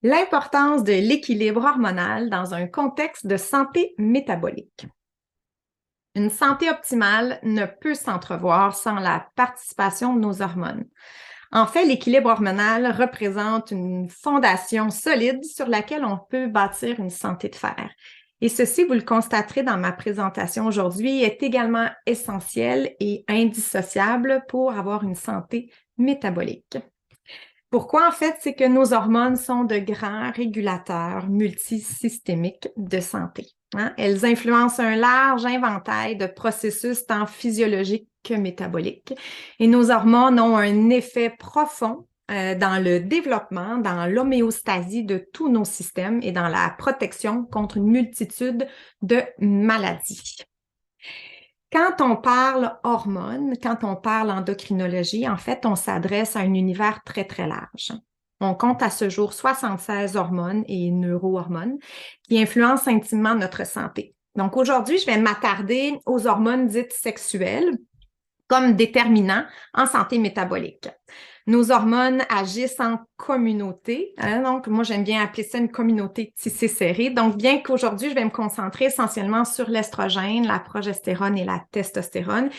L'importance de l'équilibre hormonal dans un contexte de santé métabolique. Une santé optimale ne peut s'entrevoir sans la participation de nos hormones. En fait, l'équilibre hormonal représente une fondation solide sur laquelle on peut bâtir une santé de fer. Et ceci, vous le constaterez dans ma présentation aujourd'hui, est également essentiel et indissociable pour avoir une santé métabolique. Pourquoi? En fait, c'est que nos hormones sont de grands régulateurs multisystémiques de santé. Hein? Elles influencent un large inventaire de processus tant physiologiques que métaboliques. Et nos hormones ont un effet profond dans le développement, dans l'homéostasie de tous nos systèmes et dans la protection contre une multitude de maladies. Quand on parle hormones, quand on parle endocrinologie, en fait, on s'adresse à un univers très, très large. On compte à ce jour 76 hormones et neurohormones qui influencent intimement notre santé. Donc aujourd'hui, je vais m'attarder aux hormones dites sexuelles comme déterminants en santé métabolique. Nos hormones agissent en communauté. Hein? Donc, moi, j'aime bien appeler ça une communauté tissée serrée. Donc, bien qu'aujourd'hui, je vais me concentrer essentiellement sur l'estrogène, la progestérone et la testostérone,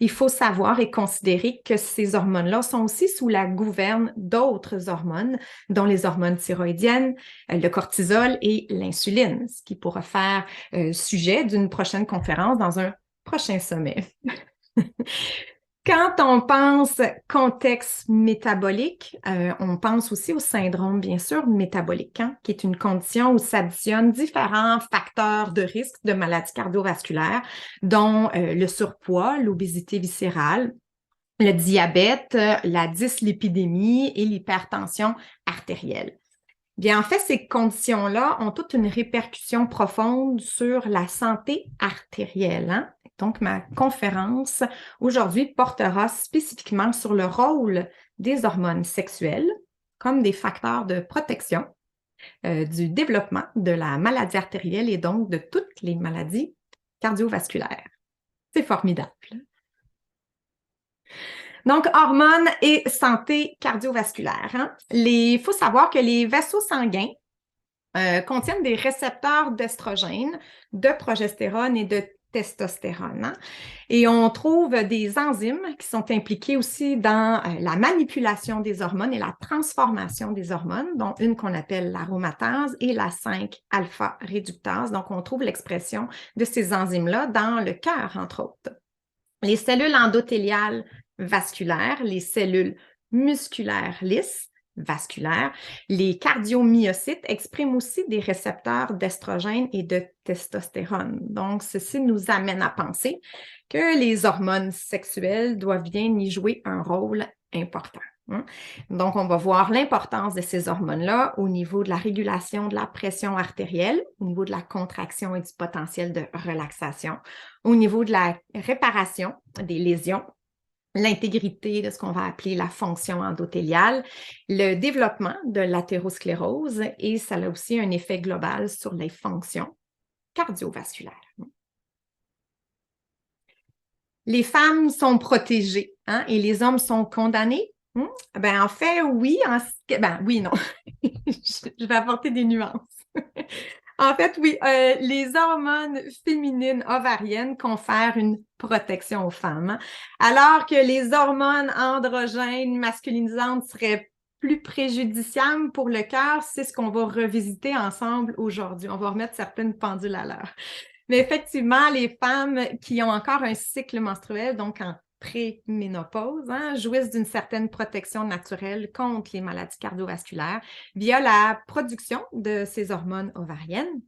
il faut savoir et considérer que ces hormones-là sont aussi sous la gouverne d'autres hormones, dont les hormones thyroïdiennes, le cortisol et l'insuline, ce qui pourra faire sujet d'une prochaine conférence dans un prochain sommet. Quand on pense contexte métabolique, on pense aussi au syndrome, bien sûr, métabolique, hein, qui est une condition où s'additionnent différents facteurs de risque de maladies cardiovasculaires, dont le surpoids, l'obésité viscérale, le diabète, la dyslipidémie et l'hypertension artérielle. Bien, en fait, ces conditions-là ont toute une répercussion profonde sur la santé artérielle. Hein? Donc, ma conférence aujourd'hui portera spécifiquement sur le rôle des hormones sexuelles comme des facteurs de protection du développement de la maladie artérielle et donc de toutes les maladies cardiovasculaires. C'est formidable. Donc, hormones et santé cardiovasculaire. Hein? Il faut savoir que les vaisseaux sanguins contiennent des récepteurs d'estrogène, de progestérone et de testostérone. Hein? Et on trouve des enzymes qui sont impliquées aussi dans la manipulation des hormones et la transformation des hormones, dont une qu'on appelle l'aromatase et la 5-alpha-réductase. Donc, on trouve l'expression de ces enzymes-là dans le cœur, entre autres. Les cellules endothéliales vasculaires, les cellules musculaires lisses, vasculaires. Les cardiomyocytes expriment aussi des récepteurs d'estrogène et de testostérone. Donc, ceci nous amène à penser que les hormones sexuelles doivent bien y jouer un rôle important. Donc, on va voir l'importance de ces hormones-là au niveau de la régulation de la pression artérielle, au niveau de la contraction et du potentiel de relaxation, au niveau de la réparation des lésions, l'intégrité de ce qu'on va appeler la fonction endothéliale, le développement de l'athérosclérose et ça a aussi un effet global sur les fonctions cardiovasculaires. Les femmes sont protégées hein, et les hommes sont condamnés. Ben, en fait, oui. Oui, non. Je vais apporter des nuances. En fait, oui, les hormones féminines ovariennes confèrent une protection aux femmes, hein, alors que les hormones androgènes masculinisantes seraient plus préjudiciables pour le cœur. C'est ce qu'on va revisiter ensemble aujourd'hui. On va remettre certaines pendules à l'heure. Mais effectivement, les femmes qui ont encore un cycle menstruel, donc en préménopause, hein, jouissent d'une certaine protection naturelle contre les maladies cardiovasculaires via la production de ces hormones ovariennes.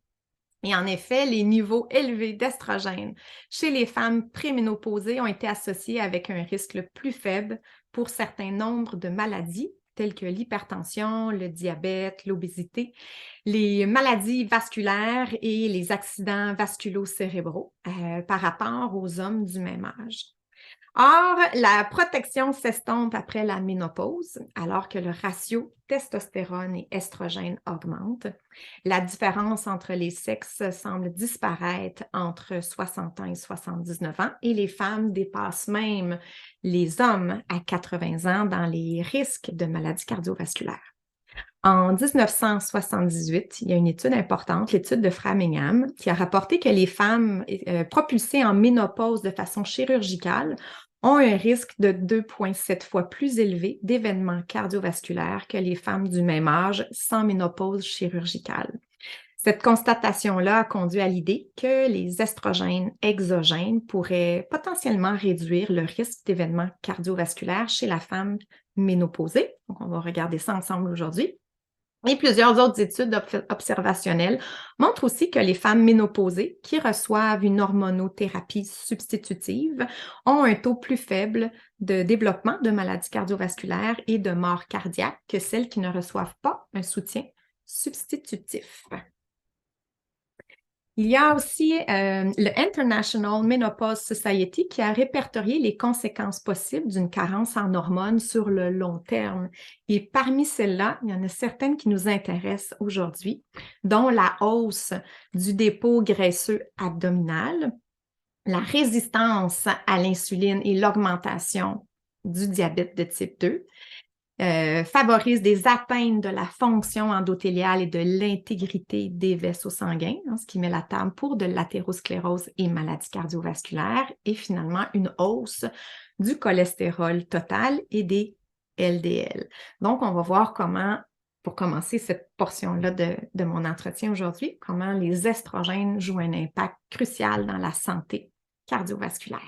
Et en effet, les niveaux élevés d'estrogène chez les femmes préménopausées ont été associés avec un risque plus faible pour certains nombres de maladies telles que l'hypertension, le diabète, l'obésité, les maladies vasculaires et les accidents vasculo-cérébraux par rapport aux hommes du même âge. Or, la protection s'estompe après la ménopause, alors que le ratio testostérone et estrogène augmente. La différence entre les sexes semble disparaître entre 60 ans et 79 ans et les femmes dépassent même les hommes à 80 ans dans les risques de maladies cardiovasculaires. En 1978, il y a une étude importante, l'étude de Framingham, qui a rapporté que les femmes propulsées en ménopause de façon chirurgicale ont un risque de 2,7 fois plus élevé d'événements cardiovasculaires que les femmes du même âge sans ménopause chirurgicale. Cette constatation-là a conduit à l'idée que les estrogènes exogènes pourraient potentiellement réduire le risque d'événements cardiovasculaires chez la femme ménopausée. Donc, on va regarder ça ensemble aujourd'hui. Et plusieurs autres études observationnelles montrent aussi que les femmes ménopausées qui reçoivent une hormonothérapie substitutive ont un taux plus faible de développement de maladies cardiovasculaires et de mort cardiaque que celles qui ne reçoivent pas un soutien substitutif. Il y a aussi le International Menopause Society qui a répertorié les conséquences possibles d'une carence en hormones sur le long terme. Et parmi celles-là, il y en a certaines qui nous intéressent aujourd'hui, dont la hausse du dépôt graisseux abdominal, la résistance à l'insuline et l'augmentation du diabète de type 2, favorise des atteintes de la fonction endothéliale et de l'intégrité des vaisseaux sanguins, hein, ce qui met la table pour de l'athérosclérose et maladies cardiovasculaires, et finalement une hausse du cholestérol total et des LDL. Donc, on va voir comment, pour commencer cette portion-là de mon entretien aujourd'hui, comment les estrogènes jouent un impact crucial dans la santé cardiovasculaire.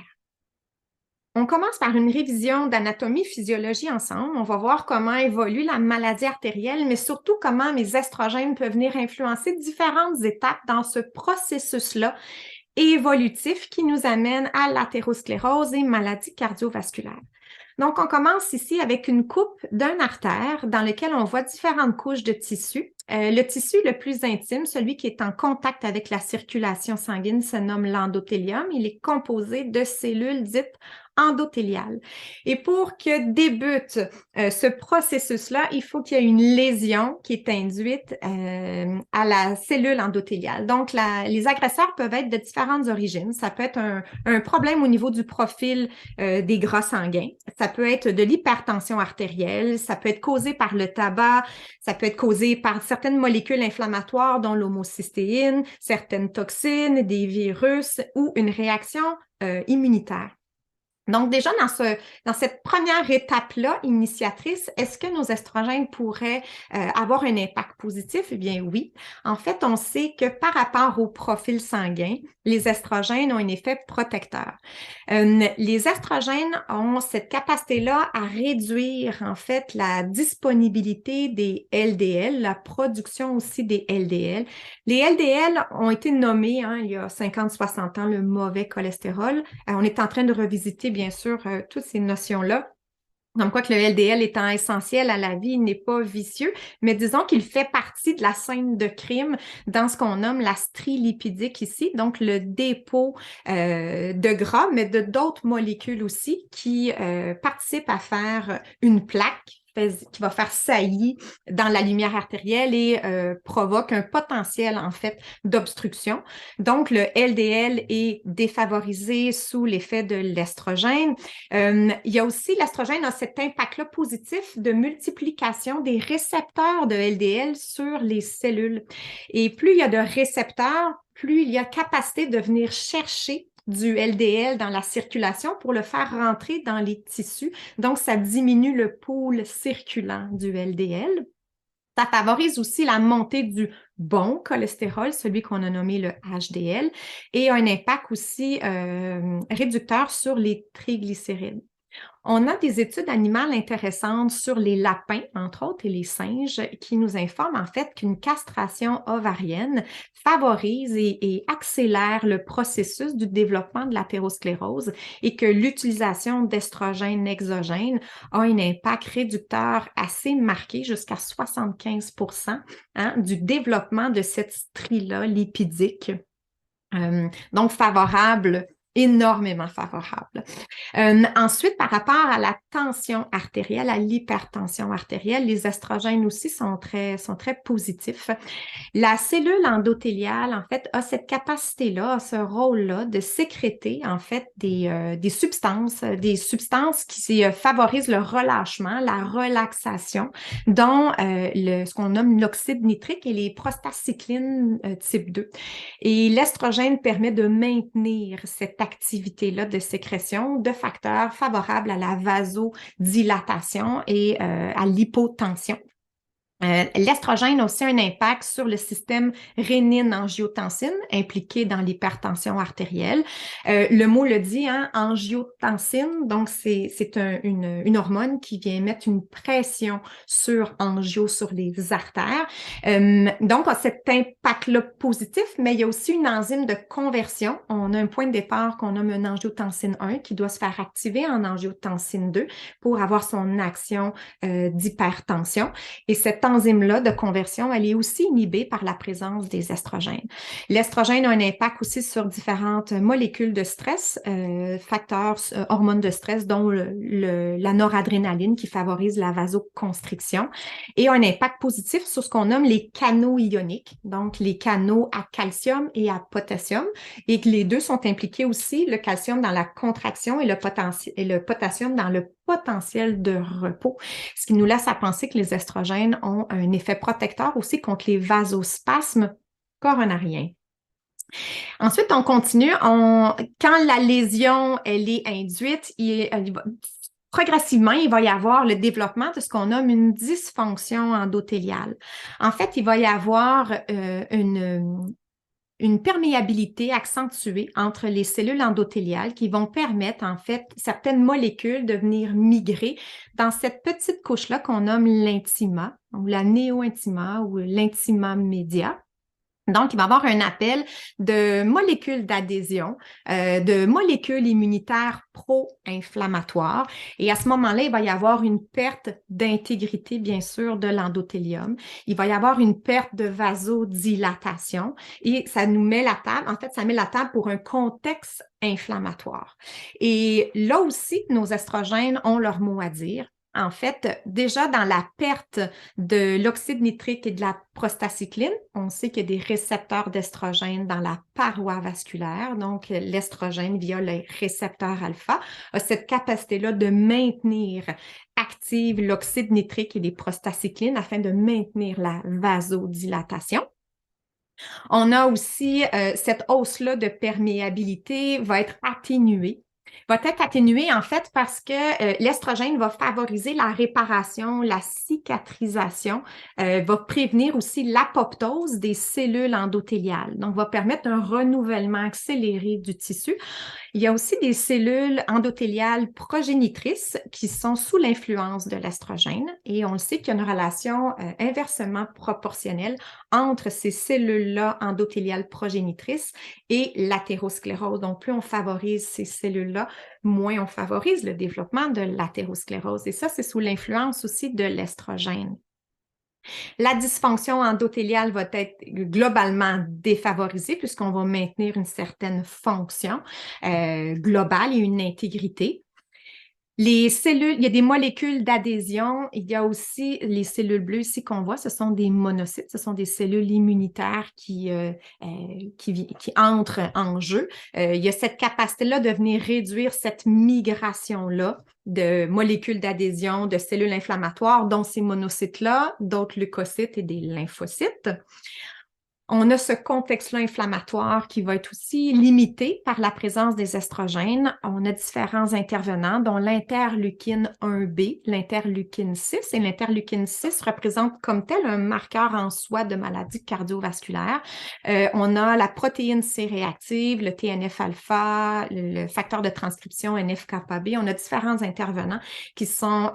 On commence par une révision d'anatomie-physiologie ensemble. On va voir comment évolue la maladie artérielle, mais surtout comment les estrogènes peuvent venir influencer différentes étapes dans ce processus-là évolutif qui nous amène à l'athérosclérose et maladies cardiovasculaires. Donc, on commence ici avec une coupe d'un artère dans lequel on voit différentes couches de tissu. Le tissu le plus intime, celui qui est en contact avec la circulation sanguine, se nomme l'endothélium. Il est composé de cellules dites endothéliales. Et pour que débute ce processus-là, il faut qu'il y ait une lésion qui est induite à la cellule endothéliale. Donc, les agresseurs peuvent être de différentes origines. Ça peut être un problème au niveau du profil des gras sanguins. Ça peut être de l'hypertension artérielle. Ça peut être causé par le tabac. Ça peut être causé par certaines molécules inflammatoires, dont l'homocystéine, certaines toxines, des virus ou une réaction immunitaire. Donc, déjà, dans cette première étape-là, initiatrice, est-ce que nos estrogènes pourraient avoir un impact positif? Eh bien, oui. En fait, on sait que par rapport au profil sanguin, les estrogènes ont un effet protecteur. Les estrogènes ont cette capacité-là à réduire, en fait, la disponibilité des LDL, la production aussi des LDL. Les LDL ont été nommés, il y a 50-60 ans, le mauvais cholestérol. On est en train de revisiter, bien sûr, toutes ces notions-là. Comme quoi que le LDL étant essentiel à la vie, il n'est pas vicieux, mais disons qu'il fait partie de la scène de crime dans ce qu'on nomme la strie lipidique ici, donc le dépôt de gras, mais de d'autres molécules aussi qui participent à faire une plaque qui va faire saillie dans la lumière artérielle et provoque un potentiel, en fait, d'obstruction. Donc, le LDL est défavorisé sous l'effet de l'estrogène. Il y a aussi, l'estrogène a cet impact-là positif de multiplication des récepteurs de LDL sur les cellules. Et plus il y a de récepteurs, plus il y a capacité de venir chercher du LDL dans la circulation pour le faire rentrer dans les tissus. Donc, ça diminue le pool circulant du LDL. Ça favorise aussi la montée du bon cholestérol, celui qu'on a nommé le HDL, et a un impact aussi réducteur sur les triglycérides. On a des études animales intéressantes sur les lapins, entre autres, et les singes, qui nous informent en fait qu'une castration ovarienne favorise et accélère le processus du développement de l'athérosclérose et que l'utilisation d'estrogènes exogènes a un impact réducteur assez marqué, jusqu'à 75%, du développement de cette strie-là lipidique. Donc favorable énormément favorable. Ensuite, par rapport à la tension artérielle, à l'hypertension artérielle, les estrogènes aussi sont très positifs. La cellule endothéliale, en fait, a cette capacité-là, a ce rôle-là de sécréter, en fait, des substances qui favorisent le relâchement, la relaxation, dont ce qu'on nomme l'oxyde nitrique et les prostacyclines type 2. Et l'estrogène permet de maintenir cette activité-là de sécrétion de facteurs favorables à la vasodilatation et à l'hypotension. L'estrogène a aussi un impact sur le système rénine-angiotensine impliqué dans l'hypertension artérielle. Le mot le dit, hein, angiotensine, donc c'est une hormone qui vient mettre une pression sur les artères. Donc, a cet impact-là positif, mais il y a aussi une enzyme de conversion. On a un point de départ qu'on nomme un angiotensine 1 qui doit se faire activer en angiotensine 2 pour avoir son action d'hypertension. Et cette enzyme-là de conversion, elle est aussi inhibée par la présence des estrogènes. L'estrogène a un impact aussi sur différentes molécules de stress, facteurs, hormones de stress, dont la noradrénaline qui favorise la vasoconstriction, et un impact positif sur ce qu'on nomme les canaux ioniques, donc les canaux à calcium et à potassium, et que les deux sont impliqués aussi, le calcium dans la contraction et le potassium dans le potentiel de repos, ce qui nous laisse à penser que les estrogènes ont un effet protecteur aussi contre les vasospasmes coronariens. Ensuite, on continue. Quand la lésion elle est induite, progressivement, il va y avoir le développement de ce qu'on nomme une dysfonction endothéliale. En fait, il va y avoir une perméabilité accentuée entre les cellules endothéliales qui vont permettre, en fait, certaines molécules de venir migrer dans cette petite couche-là qu'on nomme l'intima, ou la néo-intima, ou l'intima média. Donc, il va y avoir un appel de molécules d'adhésion, de molécules immunitaires pro-inflammatoires. Et à ce moment-là, il va y avoir une perte d'intégrité, bien sûr, de l'endothélium. Il va y avoir une perte de vasodilatation et ça nous met la table, en fait, ça met la table pour un contexte inflammatoire. Et là aussi, nos estrogènes ont leur mot à dire. En fait, déjà dans la perte de l'oxyde nitrique et de la prostacycline, on sait qu'il y a des récepteurs d'estrogène dans la paroi vasculaire, donc l'estrogène via les récepteurs alpha a cette capacité-là de maintenir active l'oxyde nitrique et les prostacyclines afin de maintenir la vasodilatation. On a aussi cette hausse-là de perméabilité va être atténuée en fait parce que l'estrogène va favoriser la réparation, la cicatrisation, va prévenir aussi l'apoptose des cellules endothéliales, donc va permettre un renouvellement accéléré du tissu. Il y a aussi des cellules endothéliales progénitrices qui sont sous l'influence de l'estrogène et on le sait qu'il y a une relation inversement proportionnelle entre ces cellules-là endothéliales progénitrices et l'athérosclérose. Donc, plus on favorise ces cellules-là, moins on favorise le développement de l'athérosclérose. Et ça, c'est sous l'influence aussi de l'estrogène. La dysfonction endothéliale va être globalement défavorisée puisqu'on va maintenir une certaine fonction globale et une intégrité. Les cellules, il y a des molécules d'adhésion, il y a aussi les cellules bleues ici qu'on voit, ce sont des monocytes, ce sont des cellules immunitaires qui entrent en jeu. Il y a cette capacité-là de venir réduire cette migration-là de molécules d'adhésion, de cellules inflammatoires, dont ces monocytes-là, d'autres leucocytes et des lymphocytes. On a ce contexte-là inflammatoire qui va être aussi limité par la présence des estrogènes. On a différents intervenants, dont l'interleukine 1B, l'interleukine 6. Et l'interleukine 6 représente comme tel un marqueur en soi de maladie cardiovasculaire. On a la protéine C réactive, le TNF-alpha, le facteur de transcription NF-kappa B. On a différents intervenants qui sont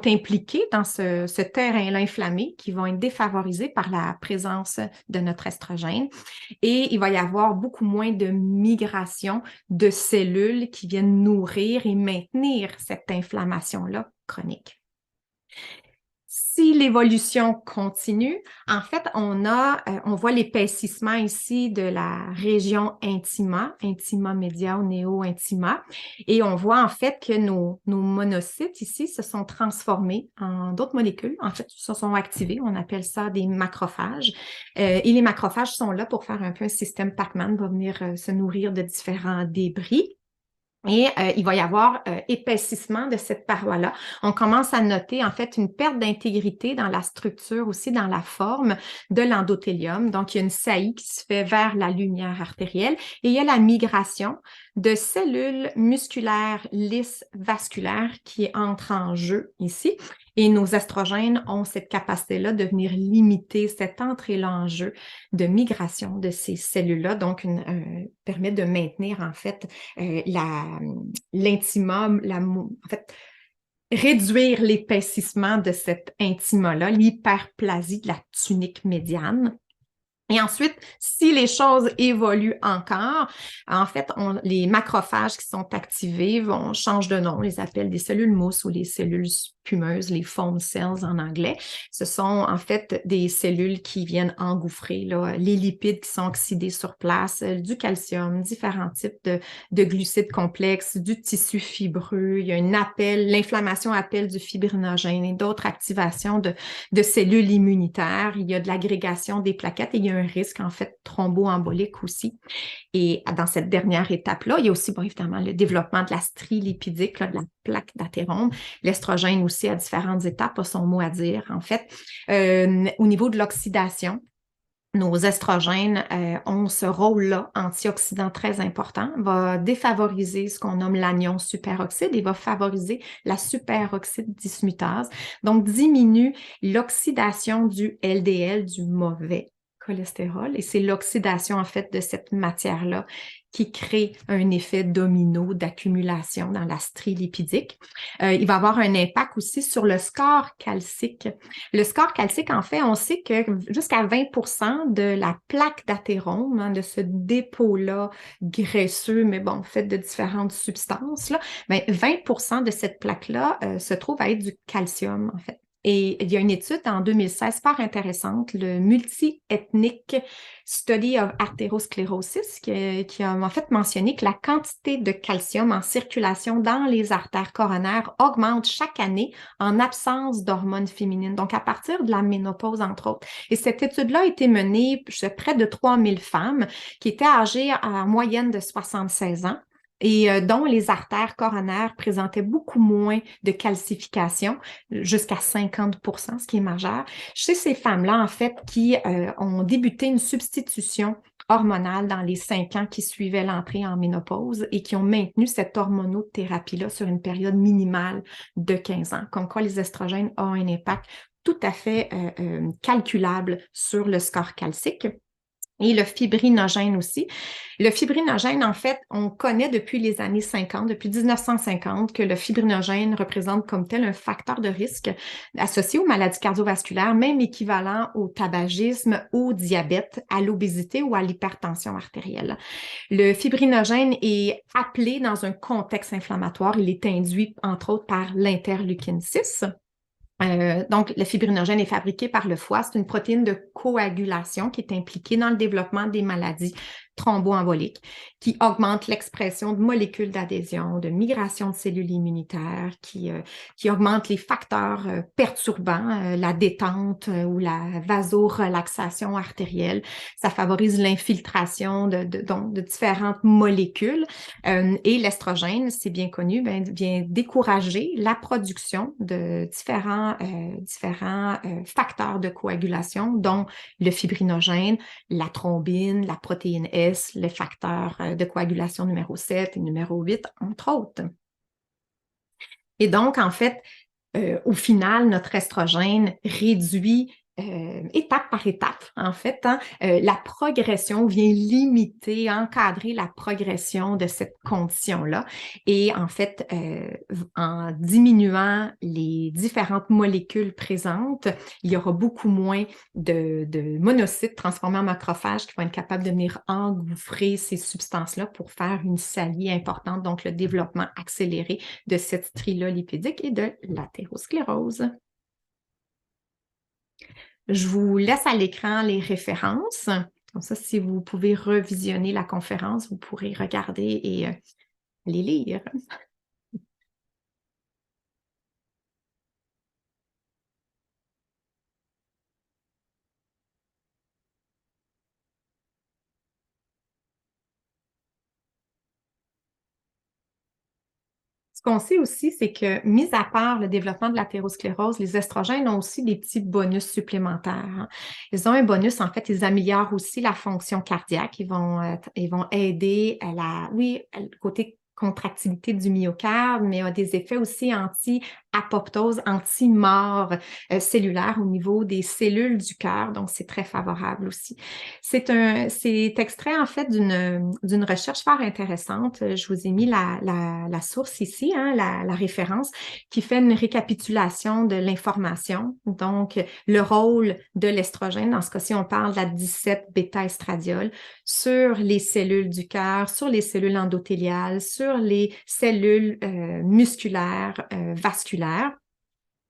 impliqués dans ce terrain-là inflammé, qui vont être défavorisés par la présence de notre estrogène. Et il va y avoir beaucoup moins de migration de cellules qui viennent nourrir et maintenir cette inflammation-là chronique. Si l'évolution continue, en fait, on voit l'épaississement ici de la région intima media ou néo-intima, et on voit en fait que nos monocytes ici se sont transformés en d'autres molécules, en fait, se sont activés, on appelle ça des macrophages, et les macrophages sont là pour faire un peu un système Pac-Man, va venir se nourrir de différents débris. Et il va y avoir épaississement de cette paroi-là. On commence à noter en fait une perte d'intégrité dans la structure, aussi dans la forme de l'endothélium. Donc, il y a une saillie qui se fait vers la lumière artérielle et il y a la migration de cellules musculaires lisses vasculaires qui entrent en jeu ici. Et nos estrogènes ont cette capacité-là de venir limiter cette entrée-là en jeu de migration de ces cellules-là, donc permet de maintenir en fait l'intimum, en fait, réduire l'épaississement de cet intima-là, l'hyperplasie de la tunique médiane. Et ensuite, si les choses évoluent encore, en fait, les macrophages qui sont activés changent de nom, on les appelle des cellules mousse ou les cellules spumeuses, les foam cells en anglais. Ce sont en fait des cellules qui viennent engouffrer là, les lipides qui sont oxydés sur place, du calcium, différents types de glucides complexes, du tissu fibreux. Il y a l'inflammation appelle du fibrinogène et d'autres activations de cellules immunitaires. Il y a de l'agrégation des plaquettes et il y a un risque, en fait, thromboembolique aussi. Et dans cette dernière étape-là, il y a aussi, bon, évidemment, le développement de la strie lipidique, là, de la plaque d'athérome. L'estrogène aussi, à différentes étapes, a son mot à dire, en fait. Au niveau de l'oxydation, nos estrogènes ont ce rôle-là antioxydant très important, va défavoriser ce qu'on nomme l'anion superoxyde et va favoriser la superoxyde dismutase, donc diminue l'oxydation du LDL, du mauvais cholestérol, et c'est l'oxydation en fait de cette matière-là qui crée un effet domino d'accumulation dans la strie lipidique. Il va avoir un impact aussi sur le score calcique. Le score calcique, en fait, on sait que jusqu'à 20% de la plaque d'athérome, hein, de ce dépôt-là graisseux, mais bon, fait de différentes substances, là, 20% de cette plaque-là se trouve à être du calcium, en fait. Et il y a une étude en 2016 super intéressante, le Multi-Ethnic Study of Atherosclerosis, qui a en fait mentionné que la quantité de calcium en circulation dans les artères coronaires augmente chaque année en absence d'hormones féminines, donc à partir de la ménopause, entre autres. Et cette étude-là a été menée chez près de 3000 femmes qui étaient âgées en moyenne de 76 ans, et dont les artères coronaires présentaient beaucoup moins de calcification, jusqu'à 50%, ce qui est majeur. Chez ces femmes-là, en fait, qui ont débuté une substitution hormonale dans les 5 ans qui suivaient l'entrée en ménopause et qui ont maintenu cette hormonothérapie-là sur une période minimale de 15 ans. Comme quoi les estrogènes ont un impact tout à fait calculable sur le score calcique. Et le fibrinogène aussi. Le fibrinogène, en fait, on connaît depuis les années 50, depuis 1950, que le fibrinogène représente comme tel un facteur de risque associé aux maladies cardiovasculaires, même équivalent au tabagisme, au diabète, à l'obésité ou à l'hypertension artérielle. Le fibrinogène est appelé dans un contexte inflammatoire. Il est induit, entre autres, par l'interleukine 6. Donc, le fibrinogène est fabriqué par le foie. C'est une protéine de coagulation qui est impliquée dans le développement des maladies thromboemboliques, qui augmente l'expression de molécules d'adhésion, de migration de cellules immunitaires, qui augmente les facteurs perturbants, la détente ou la vasorelaxation artérielle. Ça favorise l'infiltration de différentes molécules. Et l'estrogène, c'est bien connu, vient décourager la production de différents facteurs de coagulation, dont le fibrinogène, la thrombine, la protéine S, les facteurs de coagulation numéro 7 et numéro 8, entre autres. Et donc, en fait, au final, notre estrogène réduit étape par étape, en fait, hein, la progression vient limiter, encadrer la progression de cette condition-là. Et en fait, en diminuant les différentes molécules présentes, il y aura beaucoup moins de monocytes transformés en macrophages qui vont être capables de venir engouffrer ces substances-là pour faire une salie importante, donc le développement accéléré de cette strie-là lipidique et de l'athérosclérose. Je vous laisse à l'écran les références. Comme ça, si vous pouvez revisionner la conférence, vous pourrez regarder et les lire. Ce qu'on sait aussi, c'est que, mis à part le développement de l'athérosclérose, les estrogènes ont aussi des petits bonus supplémentaires, hein. Ils ont un bonus, en fait, ils améliorent aussi la fonction cardiaque. Ils vont aider à le côté contractilité du myocarde, mais ont des effets aussi anti-apoptose, anti-mort cellulaire au niveau des cellules du cœur. Donc, c'est très favorable aussi. C'est extrait, en fait, d'une recherche fort intéressante. Je vous ai mis la source ici, hein, la référence, qui fait une récapitulation de l'information. Donc, le rôle de l'estrogène, dans ce cas-ci, on parle de la 17-bêta-estradiol, sur les cellules du cœur, sur les cellules endothéliales, sur les cellules musculaires, vasculaires,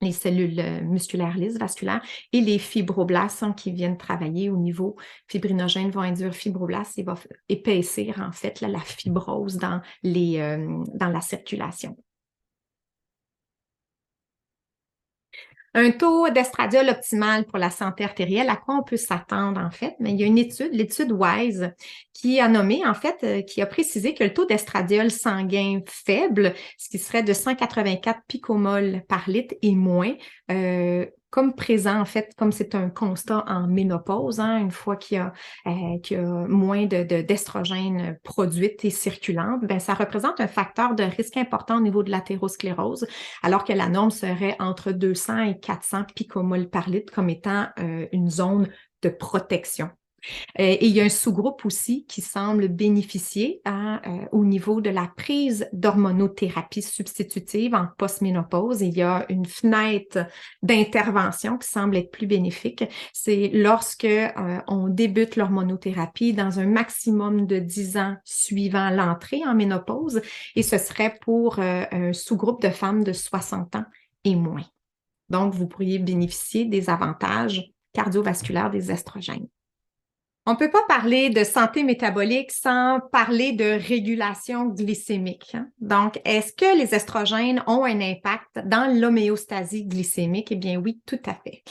les cellules musculaires lisses, vasculaires, et les fibroblastes, hein, qui viennent travailler au niveau fibrinogène, vont induire fibroblastes et vont épaissir en fait là, la fibrose dans la circulation. Un taux d'estradiol optimal pour la santé artérielle, à quoi on peut s'attendre en fait? Mais il y a une étude, l'étude WISE, qui a nommé en fait, qui a précisé que le taux d'estradiol sanguin faible, ce qui serait de 184 picomoles par litre et moins, comme présent en fait, comme c'est un constat en ménopause, hein, une fois qu'il y a moins d'estrogène produite et circulante, ben, ça représente un facteur de risque important au niveau de l'athérosclérose, alors que la norme serait entre 200 et 400 picomoles par litre comme étant une zone de protection. Et il y a un sous-groupe aussi qui semble bénéficier au niveau de la prise d'hormonothérapie substitutive en postménopause. Il y a une fenêtre d'intervention qui semble être plus bénéfique. C'est lorsque on débute l'hormonothérapie dans un maximum de 10 ans suivant l'entrée en ménopause, et ce serait pour un sous-groupe de femmes de 60 ans et moins. Donc, vous pourriez bénéficier des avantages cardiovasculaires des estrogènes. On ne peut pas parler de santé métabolique sans parler de régulation glycémique, hein. Donc, est-ce que les estrogènes ont un impact dans l'homéostasie glycémique? Eh bien oui, tout à fait.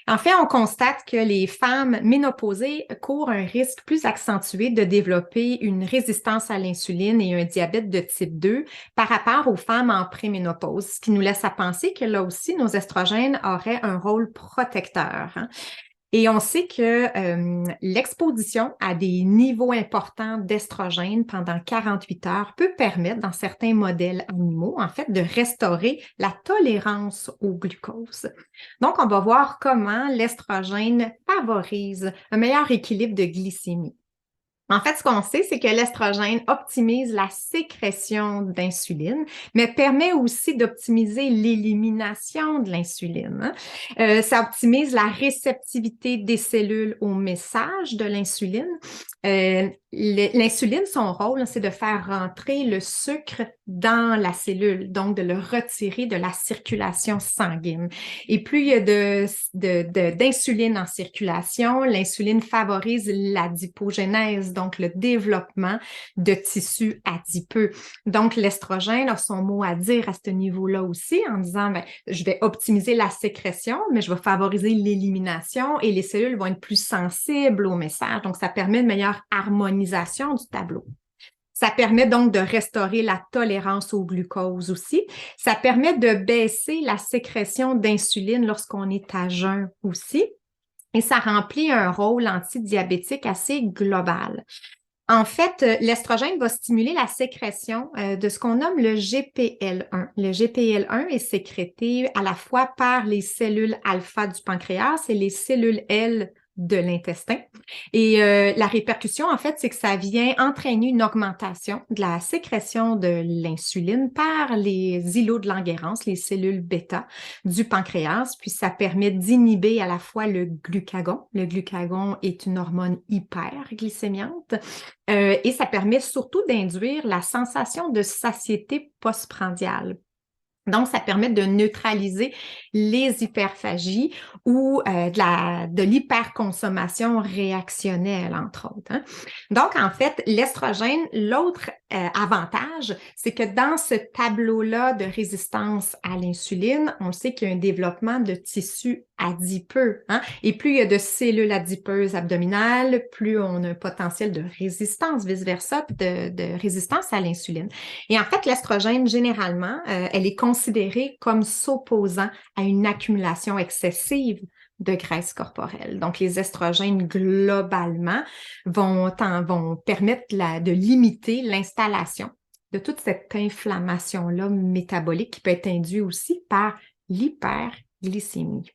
En fait, on constate que les femmes ménopausées courent un risque plus accentué de développer une résistance à l'insuline et un diabète de type 2 par rapport aux femmes en préménopause, ce qui nous laisse à penser que là aussi, nos estrogènes auraient un rôle protecteur, hein. Et on sait que l'exposition à des niveaux importants d'estrogène pendant 48 heures peut permettre, dans certains modèles animaux, en fait, de restaurer la tolérance au glucose. Donc, on va voir comment l'estrogène favorise un meilleur équilibre de glycémie. En fait, ce qu'on sait, c'est que l'estrogène optimise la sécrétion d'insuline, mais permet aussi d'optimiser l'élimination de l'insuline, hein. Ça optimise la réceptivité des cellules au message de l'insuline. L'insuline, son rôle, c'est de faire rentrer le sucre dans la cellule, donc de le retirer de la circulation sanguine. Et plus il y a d'insuline en circulation, l'insuline favorise l'adipogénèse, donc le développement de tissus adipeux. Donc, l'estrogène a son mot à dire à ce niveau-là aussi, en disant, ben, je vais optimiser la sécrétion, mais je vais favoriser l'élimination et les cellules vont être plus sensibles au message. Donc, ça permet une meilleure harmonisation du tableau. Ça permet donc de restaurer la tolérance au glucose aussi. Ça permet de baisser la sécrétion d'insuline lorsqu'on est à jeun aussi. Et ça remplit un rôle antidiabétique assez global. En fait, l'estrogène va stimuler la sécrétion de ce qu'on nomme le GPL1. Le GPL1 est sécrété à la fois par les cellules alpha du pancréas et les cellules L de l'intestin. Et la répercussion, en fait, c'est que ça vient entraîner une augmentation de la sécrétion de l'insuline par les îlots de Langerhans, les cellules bêta du pancréas, puis ça permet d'inhiber à la fois le glucagon. Le glucagon est une hormone hyperglycémiante et ça permet surtout d'induire la sensation de satiété postprandiale. Donc, ça permet de neutraliser les hyperphagies ou de l'hyperconsommation réactionnelle, entre autres. Hein. Donc, en fait, l'estrogène, l'autre avantage, c'est que dans ce tableau-là de résistance à l'insuline, on sait qu'il y a un développement de tissus adipeux. Hein? Et plus il y a de cellules adipeuses abdominales, plus on a un potentiel de résistance, vice-versa, de résistance à l'insuline. Et en fait, l'estrogène, généralement, elle est considérée comme s'opposant à une accumulation excessive de graisse corporelle. Donc, les estrogènes, globalement, vont permettre de limiter l'installation de toute cette inflammation-là métabolique qui peut être induite aussi par l'hyperglycémie.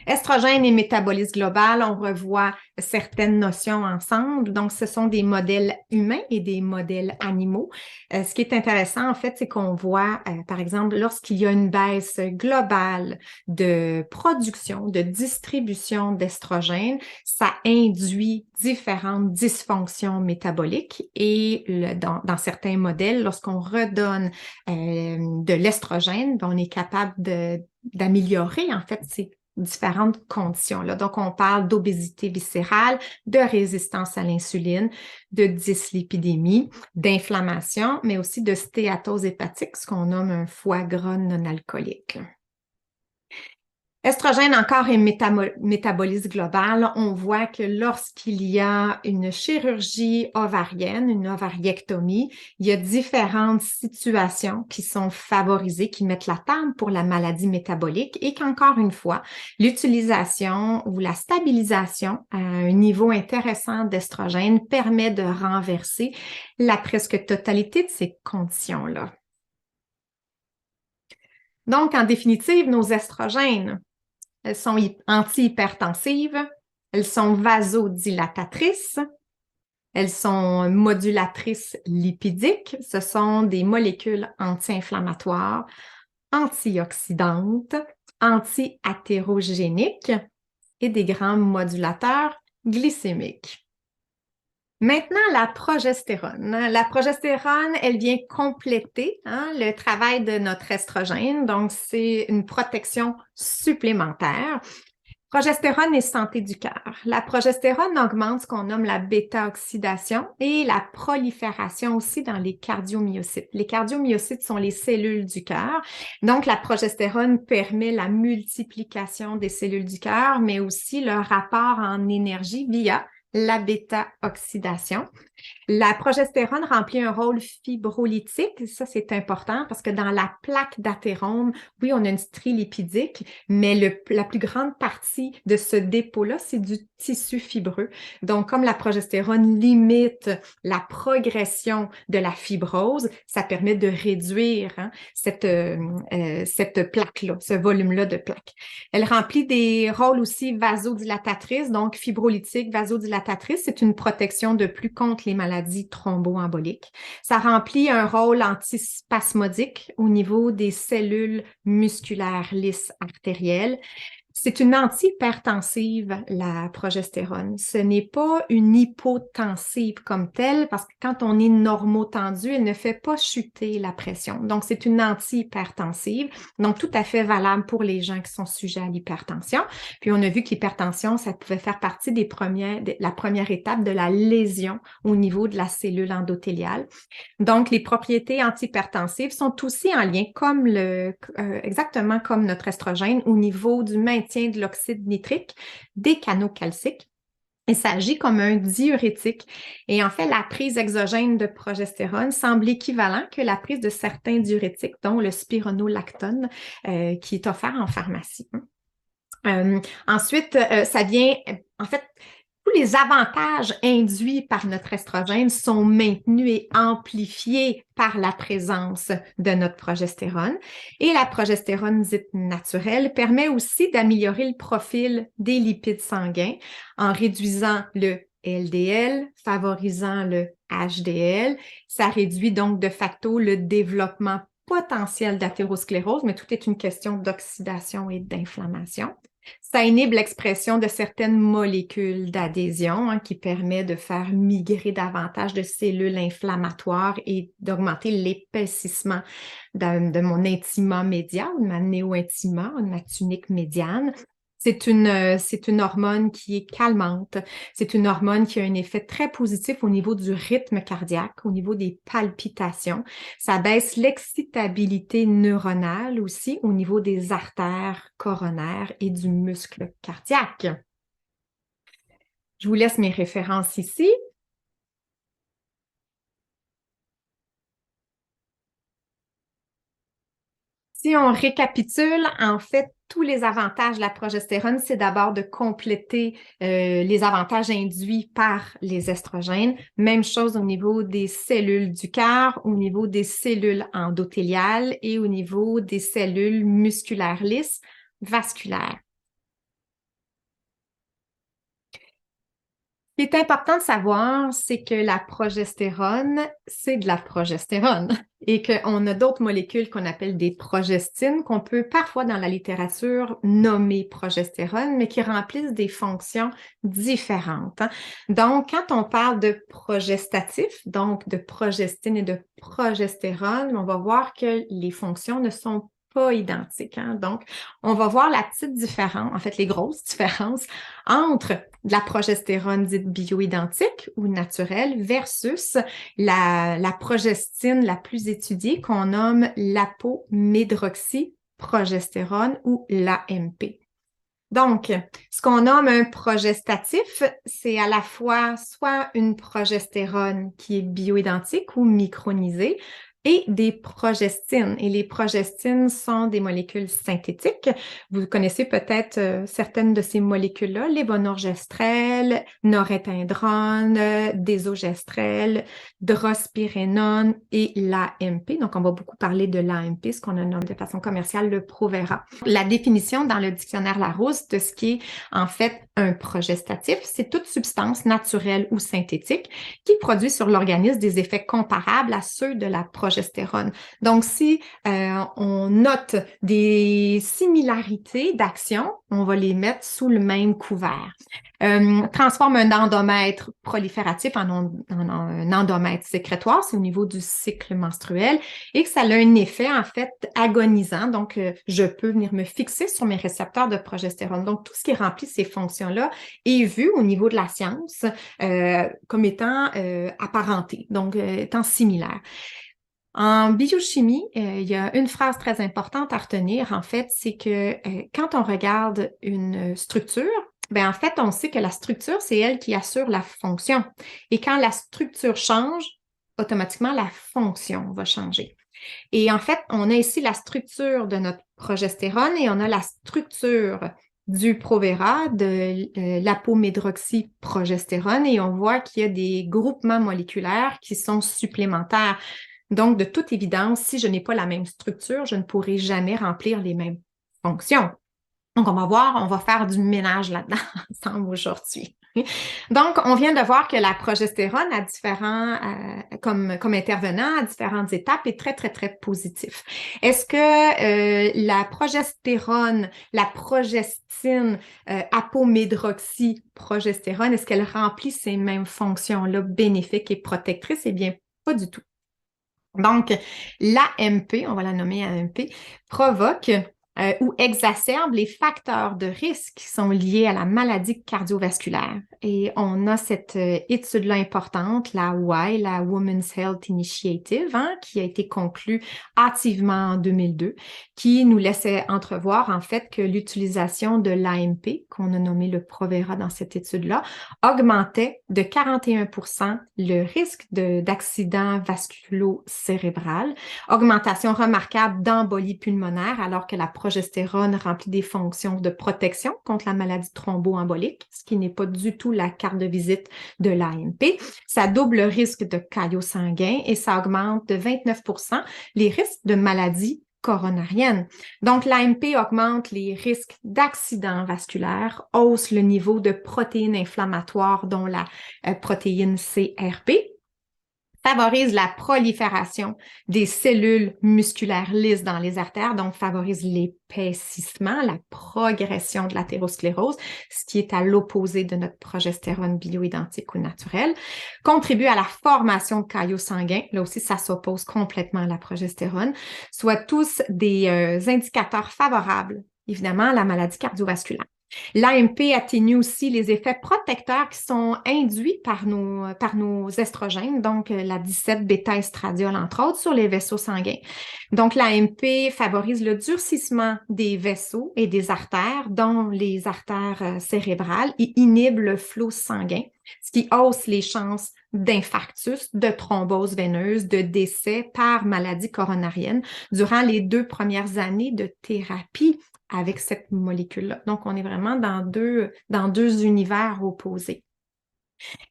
Estrogène et métabolisme global, on revoit certaines notions ensemble. Donc, ce sont des modèles humains et des modèles animaux. Ce qui est intéressant, en fait, c'est qu'on voit, par exemple, lorsqu'il y a une baisse globale de production, de distribution d'estrogène, ça induit différentes dysfonctions métaboliques. Et dans certains modèles, lorsqu'on redonne de l'estrogène, on est capable d'améliorer, en fait, ces différentes conditions-là. Donc, on parle d'obésité viscérale, de résistance à l'insuline, de dyslipidémie, d'inflammation, mais aussi de stéatose hépatique, ce qu'on nomme un foie gras non alcoolique. Estrogène encore et métabolisme global, on voit que lorsqu'il y a une chirurgie ovarienne, une ovariectomie, il y a différentes situations qui sont favorisées, qui mettent la table pour la maladie métabolique et qu'encore une fois, l'utilisation ou la stabilisation à un niveau intéressant d'estrogène permet de renverser la presque totalité de ces conditions-là. Donc, en définitive, nos estrogènes, elles sont antihypertensives, elles sont vasodilatatrices, elles sont modulatrices lipidiques, ce sont des molécules anti-inflammatoires, antioxydantes, anti-athérogéniques et des grands modulateurs glycémiques. Maintenant, la progestérone. La progestérone, elle vient compléter le travail de notre estrogène, donc c'est une protection supplémentaire. Progestérone et santé du cœur. La progestérone augmente ce qu'on nomme la bêta-oxydation et la prolifération aussi dans les cardiomyocytes. Les cardiomyocytes sont les cellules du cœur. Donc, la progestérone permet la multiplication des cellules du cœur, mais aussi leur rapport en énergie via la bêta-oxydation. La progestérone remplit un rôle fibrolytique. Ça, c'est important parce que dans la plaque d'athérome, oui, on a une strie lipidique, mais la plus grande partie de ce dépôt-là, c'est du tissu fibreux. Donc, comme la progestérone limite la progression de la fibrose, ça permet de réduire cette plaque-là, ce volume-là de plaques. Elle remplit des rôles aussi vasodilatatrices, donc fibrolytique, vasodilatatrice. C'est une protection de plus contre les maladies thromboemboliques. Ça remplit un rôle antispasmodique au niveau des cellules musculaires lisses artérielles. C'est une antihypertensive, la progestérone. Ce n'est pas une hypotensive comme telle parce que quand on est normotendu, elle ne fait pas chuter la pression. Donc, c'est une antihypertensive, donc tout à fait valable pour les gens qui sont sujets à l'hypertension. Puis, on a vu que l'hypertension, ça pouvait faire partie de la première étape de la lésion au niveau de la cellule endothéliale. Donc, les propriétés antihypertensives sont aussi en lien, exactement comme notre estrogène, au niveau du maintien de l'oxyde nitrique des canaux calciques. Et ça agit comme un diurétique. Et en fait, la prise exogène de progestérone semble équivalent que la prise de certains diurétiques, dont le spironolactone, qui est offert en pharmacie. Ensuite, ça vient, en fait, tous les avantages induits par notre estrogène sont maintenus et amplifiés par la présence de notre progestérone. Et la progestérone dite naturelle permet aussi d'améliorer le profil des lipides sanguins en réduisant le LDL, favorisant le HDL. Ça réduit donc de facto le développement potentiel d'athérosclérose, mais tout est une question d'oxydation et d'inflammation. Ça inhibe l'expression de certaines molécules d'adhésion qui permet de faire migrer davantage de cellules inflammatoires et d'augmenter l'épaississement de mon intima médial, de ma néo-intima, de ma tunique médiane. C'est une hormone qui est calmante. C'est une hormone qui a un effet très positif au niveau du rythme cardiaque, au niveau des palpitations. Ça baisse l'excitabilité neuronale aussi au niveau des artères coronaires et du muscle cardiaque. Je vous laisse mes références ici. Si on récapitule, en fait, tous les avantages de la progestérone, c'est d'abord de compléter les avantages induits par les estrogènes. Même chose au niveau des cellules du cœur, au niveau des cellules endothéliales et au niveau des cellules musculaires lisses vasculaires. Ce qui est important de savoir, c'est que la progestérone, c'est de la progestérone et qu'on a d'autres molécules qu'on appelle des progestines, qu'on peut parfois dans la littérature nommer progestérone, mais qui remplissent des fonctions différentes. Donc, quand on parle de progestatif, donc de progestine et de progestérone, on va voir que les fonctions ne sont pas identiques. Donc, on va voir la petite différence, en fait, les grosses différences entre de la progestérone dite bioidentique ou naturelle versus la progestine la plus étudiée qu'on nomme l'apomedroxyprogestérone ou l'AMP. Donc, ce qu'on nomme un progestatif, c'est à la fois soit une progestérone qui est bioidentique ou micronisée, et des progestines. Et les progestines sont des molécules synthétiques. Vous connaissez peut-être certaines de ces molécules-là, lévonorgestrel, norethindrone, désogestrel, drospirénone et l'AMP. Donc, on va beaucoup parler de l'AMP, ce qu'on nomme de façon commerciale le Provera. La définition dans le dictionnaire Larousse de ce qui est en fait un progestatif, c'est toute substance naturelle ou synthétique qui produit sur l'organisme des effets comparables à ceux de la progestérone. Donc, si on note des similarités d'action, on va les mettre sous le même couvert. Transforme un endomètre prolifératif en un endomètre sécrétoire, c'est au niveau du cycle menstruel, et que ça a un effet, en fait, agonisant. Donc, je peux venir me fixer sur mes récepteurs de progestérone. Donc, tout ce qui remplit ces fonctions-là est vu au niveau de la science comme étant apparenté, donc étant similaire. En biochimie, il y a une phrase très importante à retenir, en fait, c'est que quand on regarde une structure, ben en fait, on sait que la structure, c'est elle qui assure la fonction. Et quand la structure change, automatiquement, la fonction va changer. Et en fait, on a ici la structure de notre progestérone et on a la structure du Provera, de l'apomedroxyprogestérone, et on voit qu'il y a des groupements moléculaires qui sont supplémentaires. Donc, de toute évidence, si je n'ai pas la même structure, je ne pourrai jamais remplir les mêmes fonctions. Donc, on va voir, on va faire du ménage là-dedans ensemble aujourd'hui. Donc, on vient de voir que la progestérone a comme intervenant à différentes étapes est très, très, très positif. Est-ce que la progestérone, la progestine, apomedroxyprogestérone, est-ce qu'elle remplit ces mêmes fonctions-là bénéfiques et protectrices? Eh bien, pas du tout. Donc, l'AMP, on va la nommer AMP, provoque ou exacerbe les facteurs de risque qui sont liés à la maladie cardiovasculaire. Et on a cette étude-là importante, la WHY, la Women's Health Initiative, qui a été conclue hâtivement en 2002, qui nous laissait entrevoir en fait que l'utilisation de l'AMP, qu'on a nommé le Provera dans cette étude-là, augmentait de 41% le risque d'accident vasculo-cérébral, augmentation remarquable d'embolie pulmonaire alors que la progestérone remplit des fonctions de protection contre la maladie thromboembolique, ce qui n'est pas du tout la carte de visite de l'AMP. Ça double le risque de caillot sanguin et ça augmente de 29% les risques de maladies coronarienne. Donc, l'AMP augmente les risques d'accidents vasculaires, hausse le niveau de protéines inflammatoires, dont la protéine CRP, favorise la prolifération des cellules musculaires lisses dans les artères, donc favorise l'épaississement, la progression de l'athérosclérose, ce qui est à l'opposé de notre progestérone bioidentique ou naturelle, contribue à la formation de caillots sanguins, là aussi ça s'oppose complètement à la progestérone, soit tous des indicateurs favorables, évidemment, à la maladie cardiovasculaire. L'AMP atténue aussi les effets protecteurs qui sont induits par nos estrogènes, donc la 17-bêta-estradiol, entre autres, sur les vaisseaux sanguins. Donc, l'AMP favorise le durcissement des vaisseaux et des artères, dont les artères cérébrales, et inhibe le flot sanguin, ce qui hausse les chances d'infarctus, de thrombose veineuse, de décès par maladie coronarienne durant les 2 premières années de thérapie avec cette molécule-là. Donc, on est vraiment dans deux univers opposés.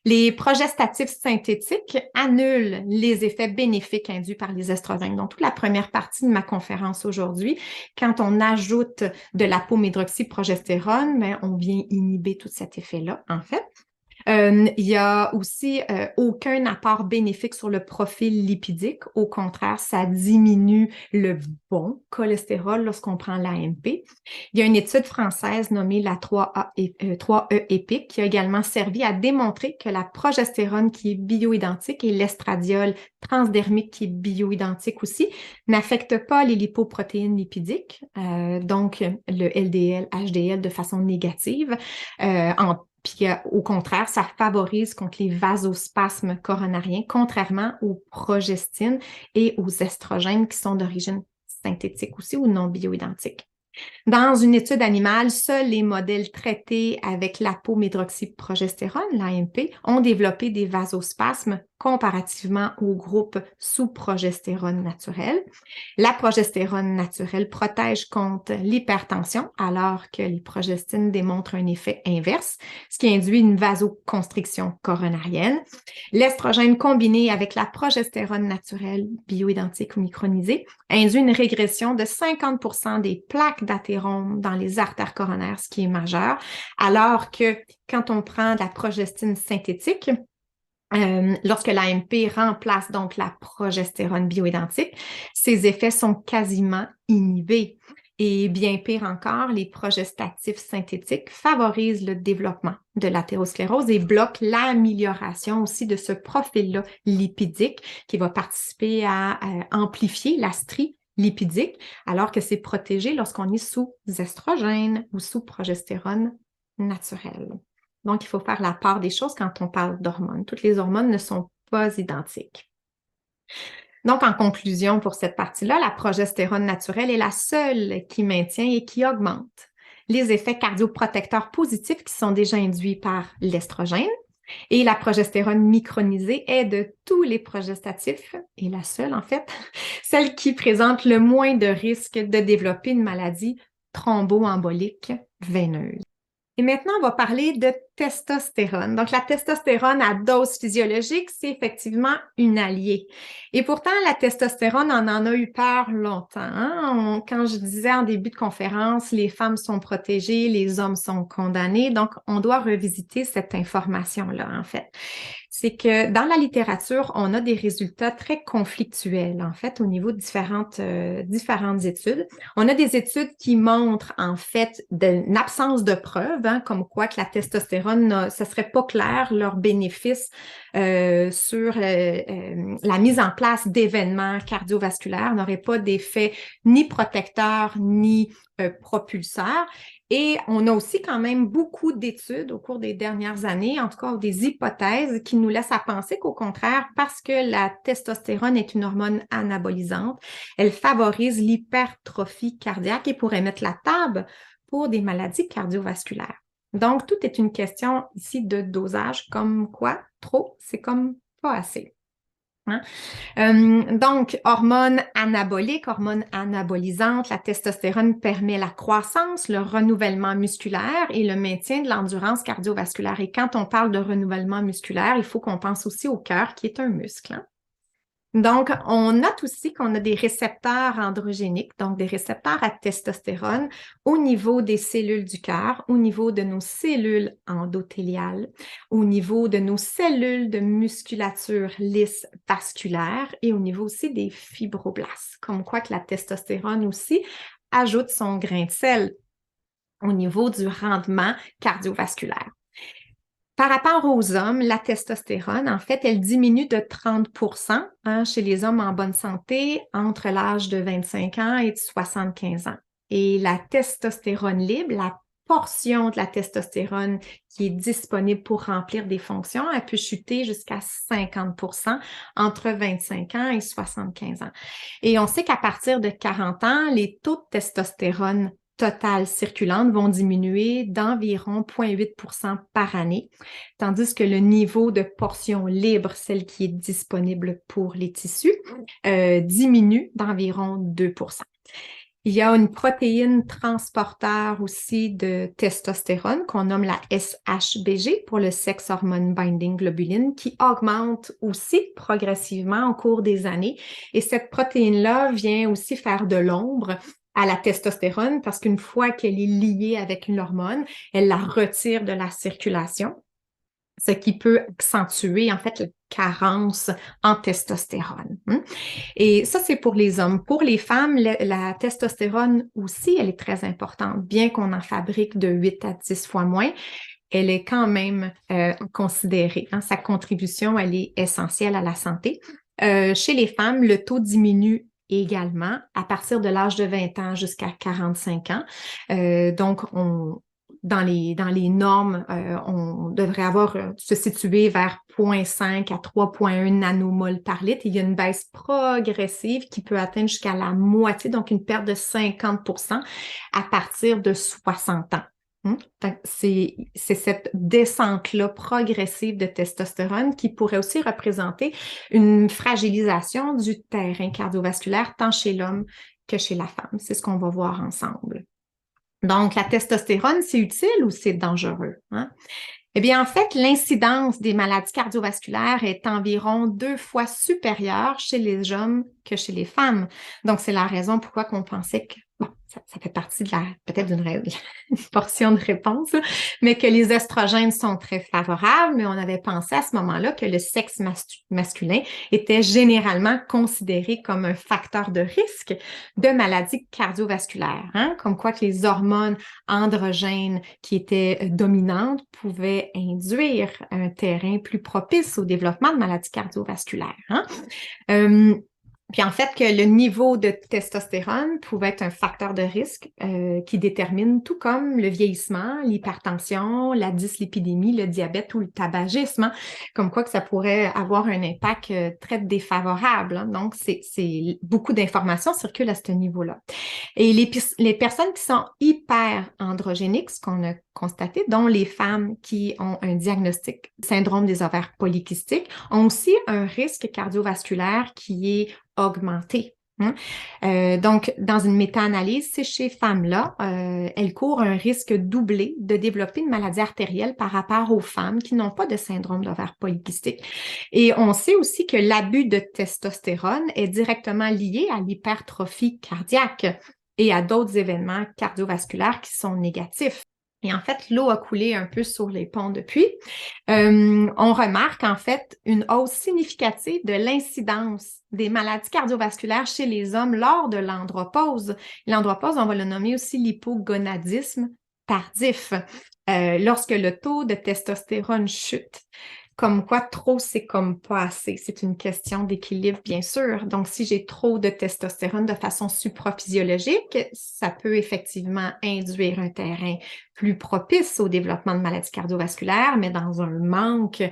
Les progestatifs synthétiques annulent les effets bénéfiques induits par les estrogènes. Donc, toute la première partie de ma conférence aujourd'hui, quand on ajoute de l'apomédroxyprogestérone, ben, on vient inhiber tout cet effet-là, en fait. Il y a aussi aucun apport bénéfique sur le profil lipidique. Au contraire, ça diminue le bon cholestérol lorsqu'on prend l'AMP. Il y a une étude française nommée la 3E EPIC qui a également servi à démontrer que la progestérone qui est bioidentique et l'estradiol transdermique qui est bioidentique aussi n'affecte pas les lipoprotéines lipidiques, donc le LDL, HDL de façon négative, puis au contraire, ça favorise contre les vasospasmes coronariens, contrairement aux progestines et aux estrogènes qui sont d'origine synthétique aussi ou non bioidentiques. Dans une étude animale, seuls les modèles traités avec l'apomédroxyprogestérone, l'AMP, ont développé des vasospasmes comparativement au groupe sous progestérone naturelle. La progestérone naturelle protège contre l'hypertension alors que les progestines démontrent un effet inverse, ce qui induit une vasoconstriction coronarienne. L'estrogène combiné avec la progestérone naturelle bioidentique ou micronisée induit une régression de 50% des plaques d'athérome dans les artères coronaires, ce qui est majeur, alors que quand on prend de la progestine synthétique, lorsque l'AMP remplace donc la progestérone bioidentique, ces effets sont quasiment inhibés. Et bien pire encore, les progestatifs synthétiques favorisent le développement de l'athérosclérose et bloquent l'amélioration aussi de ce profil-là lipidique qui va participer à amplifier la strie lipidique, alors que c'est protégé lorsqu'on est sous estrogène ou sous progestérone naturelle. Donc, il faut faire la part des choses quand on parle d'hormones. Toutes les hormones ne sont pas identiques. Donc, en conclusion pour cette partie-là, la progestérone naturelle est la seule qui maintient et qui augmente les effets cardioprotecteurs positifs qui sont déjà induits par l'estrogène. Et la progestérone micronisée est de tous les progestatifs, et la seule en fait, celle qui présente le moins de risque de développer une maladie thromboembolique veineuse. Et maintenant, on va parler de testostérone. Donc, la testostérone à dose physiologique, c'est effectivement une alliée. Et pourtant, la testostérone, on en a eu peur longtemps. Hein? Quand je disais en début de conférence, les femmes sont protégées, les hommes sont condamnés. Donc, on doit revisiter cette information-là, en fait. C'est que dans la littérature, on a des résultats très conflictuels, en fait, au niveau de différentes études. On a des études qui montrent, en fait, une absence de preuves, hein, comme quoi que la testostérone, ça serait pas clair leur bénéfice sur la mise en place d'événements cardiovasculaires, n'aurait pas d'effet ni protecteur ni propulseur. Et on a aussi quand même beaucoup d'études au cours des dernières années, en tout cas des hypothèses qui nous laissent à penser qu'au contraire, parce que la testostérone est une hormone anabolisante, elle favorise l'hypertrophie cardiaque et pourrait mettre la table pour des maladies cardiovasculaires. Donc, tout est une question ici de dosage, comme quoi trop, c'est comme pas assez. Hein? Donc, hormone anabolique, hormone anabolisante, la testostérone permet la croissance, le renouvellement musculaire et le maintien de l'endurance cardiovasculaire. Et quand on parle de renouvellement musculaire, il faut qu'on pense aussi au cœur qui est un muscle. Hein? Donc, on note aussi qu'on a des récepteurs androgéniques, donc des récepteurs à testostérone au niveau des cellules du cœur, au niveau de nos cellules endothéliales, au niveau de nos cellules de musculature lisse vasculaire et au niveau aussi des fibroblastes. Comme quoi que la testostérone aussi ajoute son grain de sel au niveau du rendement cardiovasculaire. Par rapport aux hommes, la testostérone, en fait, elle diminue de 30 chez les hommes en bonne santé entre l'âge de 25 ans et de 75 ans. Et la testostérone libre, la portion de la testostérone qui est disponible pour remplir des fonctions, elle peut chuter jusqu'à 50 entre 25 ans et 75 ans. Et on sait qu'à partir de 40 ans, les taux de testostérone totale circulante vont diminuer d'environ 0,8 par année, tandis que le niveau de portion libre, celle qui est disponible pour les tissus, diminue d'environ 2 Il y a une protéine transporteur aussi de testostérone qu'on nomme la SHBG pour le Sex Hormone Binding Globulin qui augmente aussi progressivement au cours des années. Et cette protéine-là vient aussi faire de l'ombre à la testostérone parce qu'une fois qu'elle est liée avec une hormone, elle la retire de la circulation, ce qui peut accentuer en fait la carence en testostérone. Et ça, c'est pour les hommes. Pour les femmes, la testostérone aussi, elle est très importante. Bien qu'on en fabrique de 8 à 10 fois moins, elle est quand même considérée. Sa contribution, elle est essentielle à la santé. Chez les femmes, le taux diminue également à partir de l'âge de 20 ans jusqu'à 45 ans. Donc, dans les normes, on devrait se situer vers 0,5 à 3,1 nanomol par litre. Il y a une baisse progressive qui peut atteindre jusqu'à la moitié, donc une perte de 50 à partir de 60 ans. C'est cette descente-là progressive de testostérone qui pourrait aussi représenter une fragilisation du terrain cardiovasculaire tant chez l'homme que chez la femme. C'est ce qu'on va voir ensemble. Donc, la testostérone, c'est utile ou c'est dangereux? Eh bien, en fait, l'incidence des maladies cardiovasculaires est environ 2 fois supérieure chez les hommes que chez les femmes. Donc, c'est la raison pourquoi on pensait que, bon, ça fait partie de peut-être d'une portion de réponse, mais que les estrogènes sont très favorables, mais on avait pensé à ce moment-là que le sexe masculin était généralement considéré comme un facteur de risque de maladies cardiovasculaires, comme quoi que les hormones androgènes qui étaient dominantes pouvaient induire un terrain plus propice au développement de maladies cardiovasculaires. Puis en fait, que le niveau de testostérone pouvait être un facteur de risque qui détermine, tout comme le vieillissement, l'hypertension, la dyslipidémie, le diabète ou le tabagisme, comme quoi que ça pourrait avoir un impact très défavorable. Donc, c'est beaucoup d'informations circulent à ce niveau-là. Et les personnes qui sont hyperandrogéniques, ce qu'on a constaté, dont les femmes qui ont un diagnostic syndrome des ovaires polykystiques, ont aussi un risque cardiovasculaire qui est augmenté. Donc, dans une méta-analyse, ces femmes-là, elles courent un risque doublé de développer une maladie artérielle par rapport aux femmes qui n'ont pas de syndrome d'ovaire polykystique. Et on sait aussi que l'abus de testostérone est directement lié à l'hypertrophie cardiaque et à d'autres événements cardiovasculaires qui sont négatifs. Et en fait, l'eau a coulé un peu sur les ponts depuis. On remarque en fait une hausse significative de l'incidence des maladies cardiovasculaires chez les hommes lors de l'andropause. L'andropause, on va le nommer aussi l'hypogonadisme tardif, lorsque le taux de testostérone chute. Comme quoi, trop, c'est comme pas assez. C'est une question d'équilibre, bien sûr. Donc, si j'ai trop de testostérone de façon supraphysiologique, ça peut effectivement induire un terrain plus propice au développement de maladies cardiovasculaires, mais dans un manque,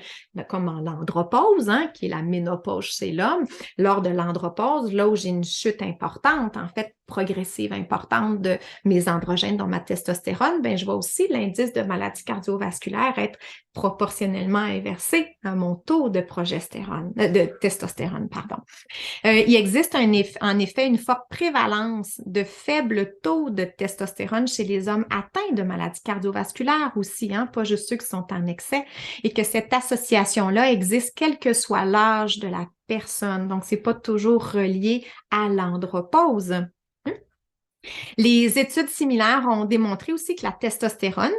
comme en l'andropause, qui est la ménopause chez l'homme, lors de l'andropause, là où j'ai une chute importante, en fait, progressive importante de mes androgènes, dont ma testostérone, ben, je vois aussi l'indice de maladie cardiovasculaire être proportionnellement inversé. baisser mon taux de de testostérone, pardon. Il existe en effet une forte prévalence de faibles taux de testostérone chez les hommes atteints de maladies cardiovasculaires aussi, hein, pas juste ceux qui sont en excès, et que cette association-là existe quel que soit l'âge de la personne. Donc, c'est pas toujours relié à l'andropause. Les études similaires ont démontré aussi que la testostérone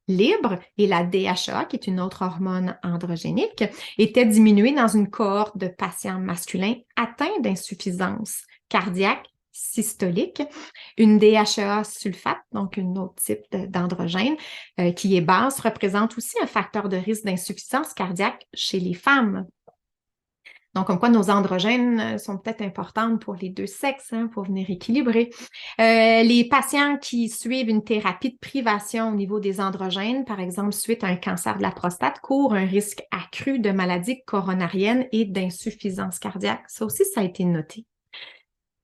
libre et la DHA, qui est une autre hormone androgénique, étaient diminuées dans une cohorte de patients masculins atteints d'insuffisance cardiaque systolique. Une DHA sulfate, donc un autre type d'androgène qui est basse, représente aussi un facteur de risque d'insuffisance cardiaque chez les femmes. Donc, comme quoi nos androgènes sont peut-être importantes pour les deux sexes, hein, pour venir équilibrer. Les patients qui suivent une thérapie de privation au niveau des androgènes, par exemple suite à un cancer de la prostate, courent un risque accru de maladies coronariennes et d'insuffisance cardiaque. Ça aussi, ça a été noté.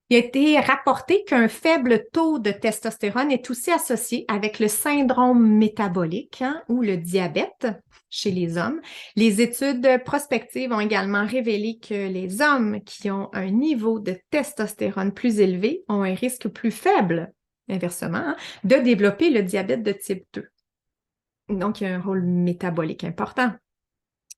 Il a été rapporté qu'un faible taux de testostérone est aussi associé avec le syndrome métabolique, hein, ou le diabète chez les hommes. Les études prospectives ont également révélé que les hommes qui ont un niveau de testostérone plus élevé ont un risque plus faible, inversement, hein, de développer le diabète de type 2. Donc, il y a un rôle métabolique important.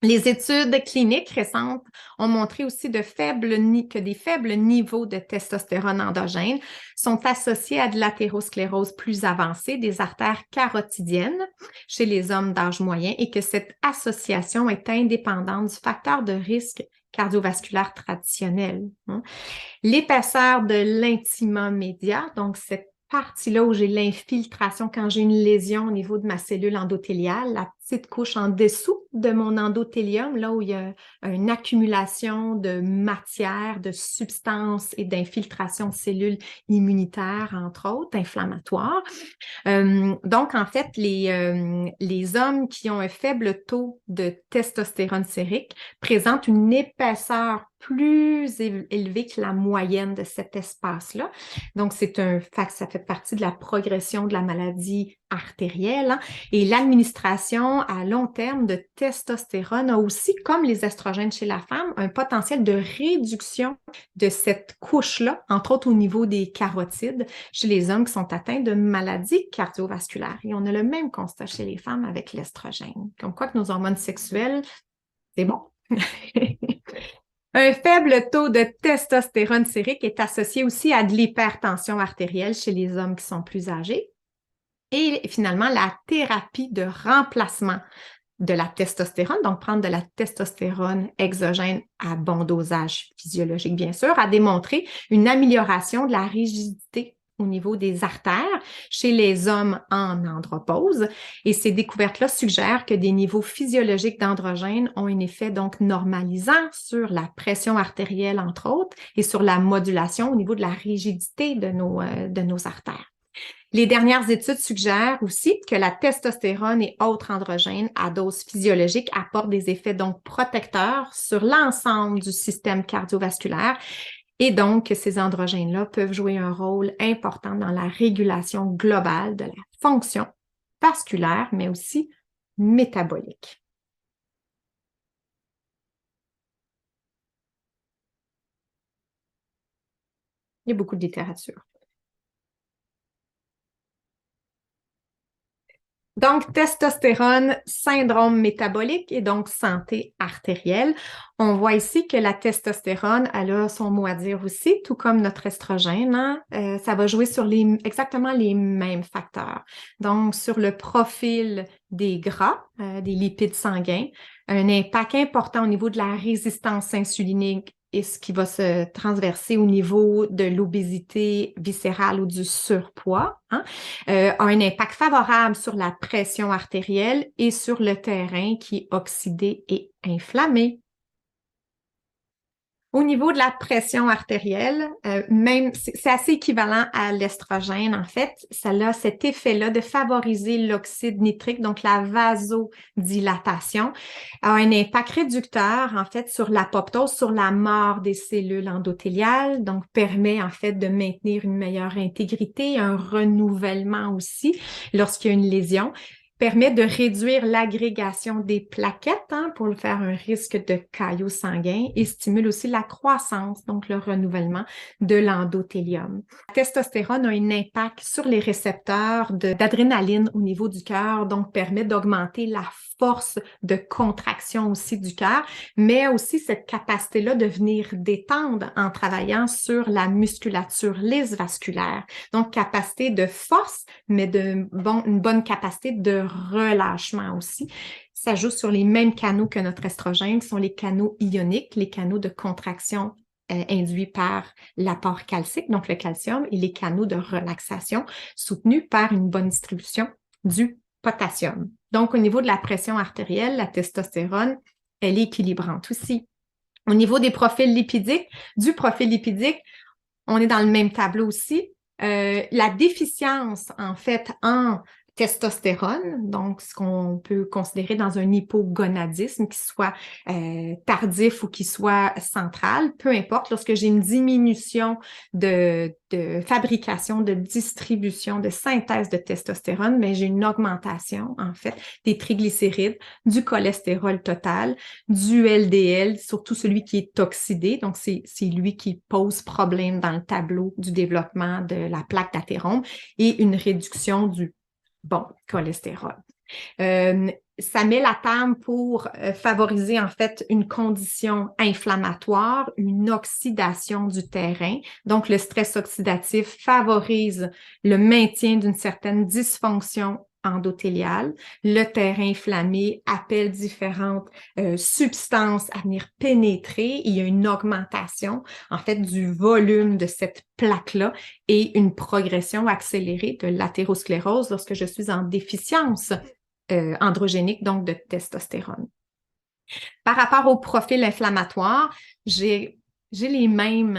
Les études cliniques récentes ont montré aussi que des faibles niveaux de testostérone endogène sont associés à de l'athérosclérose plus avancée des artères carotidiennes chez les hommes d'âge moyen et que cette association est indépendante du facteur de risque cardiovasculaire traditionnel. L'épaisseur de l'intima média, donc cette partie-là où j'ai l'infiltration, quand j'ai une lésion au niveau de ma cellule endothéliale, la petite couche en dessous de mon endothélium, là où il y a une accumulation de matière, de substances et d'infiltration de cellules immunitaires, entre autres, inflammatoires. Donc, en fait, les hommes qui ont un faible taux de testostérone sérique présentent une épaisseur plus élevée que la moyenne de cet espace-là. Donc, ça fait partie de la progression de la maladie artérielle, hein. Et l'administration à long terme de testostérone a aussi, comme les estrogènes chez la femme, un potentiel de réduction de cette couche-là, entre autres au niveau des carotides, chez les hommes qui sont atteints de maladies cardiovasculaires. Et on a le même constat chez les femmes avec l'estrogène. Comme quoi que nos hormones sexuelles, c'est bon. Un faible taux de testostérone sérique est associé aussi à de l'hypertension artérielle chez les hommes qui sont plus âgés. Et finalement, la thérapie de remplacement de la testostérone, donc prendre de la testostérone exogène à bon dosage physiologique, bien sûr, a démontré une amélioration de la rigidité au niveau des artères chez les hommes en andropause. Et ces découvertes-là suggèrent que des niveaux physiologiques d'androgène ont un effet donc normalisant sur la pression artérielle, entre autres, et sur la modulation au niveau de la rigidité de nos artères. Les dernières études suggèrent aussi que la testostérone et autres androgènes à dose physiologique apportent des effets donc protecteurs sur l'ensemble du système cardiovasculaire et donc que ces androgènes-là peuvent jouer un rôle important dans la régulation globale de la fonction vasculaire, mais aussi métabolique. Il y a beaucoup de littérature. Donc, testostérone, syndrome métabolique et donc santé artérielle. On voit ici que la testostérone, elle a son mot à dire aussi, tout comme notre estrogène, hein? Ça va jouer sur exactement les mêmes facteurs. Donc, sur le profil des gras, des lipides sanguins, un impact important au niveau de la résistance insulinique et ce qui va se transverser au niveau de l'obésité viscérale ou du surpoids, hein, a un impact favorable sur la pression artérielle et sur le terrain qui est oxydé et inflammé. Au niveau de la pression artérielle, même c'est assez équivalent à l'estrogène, en fait. Ça a cet effet-là de favoriser l'oxyde nitrique, donc la vasodilatation, a un impact réducteur, en fait, sur l'apoptose, sur la mort des cellules endothéliales, donc permet, en fait, de maintenir une meilleure intégrité, un renouvellement aussi lorsqu'il y a une lésion. permet de réduire l'agrégation des plaquettes pour faire un risque de caillots sanguins et stimule aussi la croissance, donc le renouvellement de l'endothélium. La testostérone a un impact sur les récepteurs d'adrénaline au niveau du cœur, donc permet d'augmenter la force de contraction aussi du cœur, mais aussi cette capacité-là de venir détendre en travaillant sur la musculature lisse vasculaire. Donc, capacité de force, mais une bonne capacité de relâchement aussi. Ça joue sur les mêmes canaux que notre estrogène, qui sont les canaux ioniques, les canaux de contraction induits par l'apport calcique, donc le calcium, et les canaux de relaxation soutenus par une bonne distribution du potassium. Donc, au niveau de la pression artérielle, la testostérone, elle est équilibrante aussi. Au niveau des profils lipidiques, on est dans le même tableau aussi. La déficience, en fait, en testostérone, donc ce qu'on peut considérer dans un hypogonadisme, qui soit tardif ou qui soit central, peu importe, lorsque j'ai une diminution de fabrication, de distribution, de synthèse de testostérone, mais j'ai une augmentation, en fait, des triglycérides, du cholestérol total, du LDL, surtout celui qui est oxydé, donc c'est lui qui pose problème dans le tableau du développement de la plaque d'athérome, et une réduction du bon cholestérol. Ça met la table pour favoriser en fait une condition inflammatoire, une oxydation du terrain. Donc, le stress oxydatif favorise le maintien d'une certaine dysfonction endothéliale. Le terrain inflammé appelle différentes substances à venir pénétrer. Il y a une augmentation en fait du volume de cette plaque-là et une progression accélérée de l'athérosclérose lorsque je suis en déficience androgénique, donc de testostérone. Par rapport au profil inflammatoire, j'ai les mêmes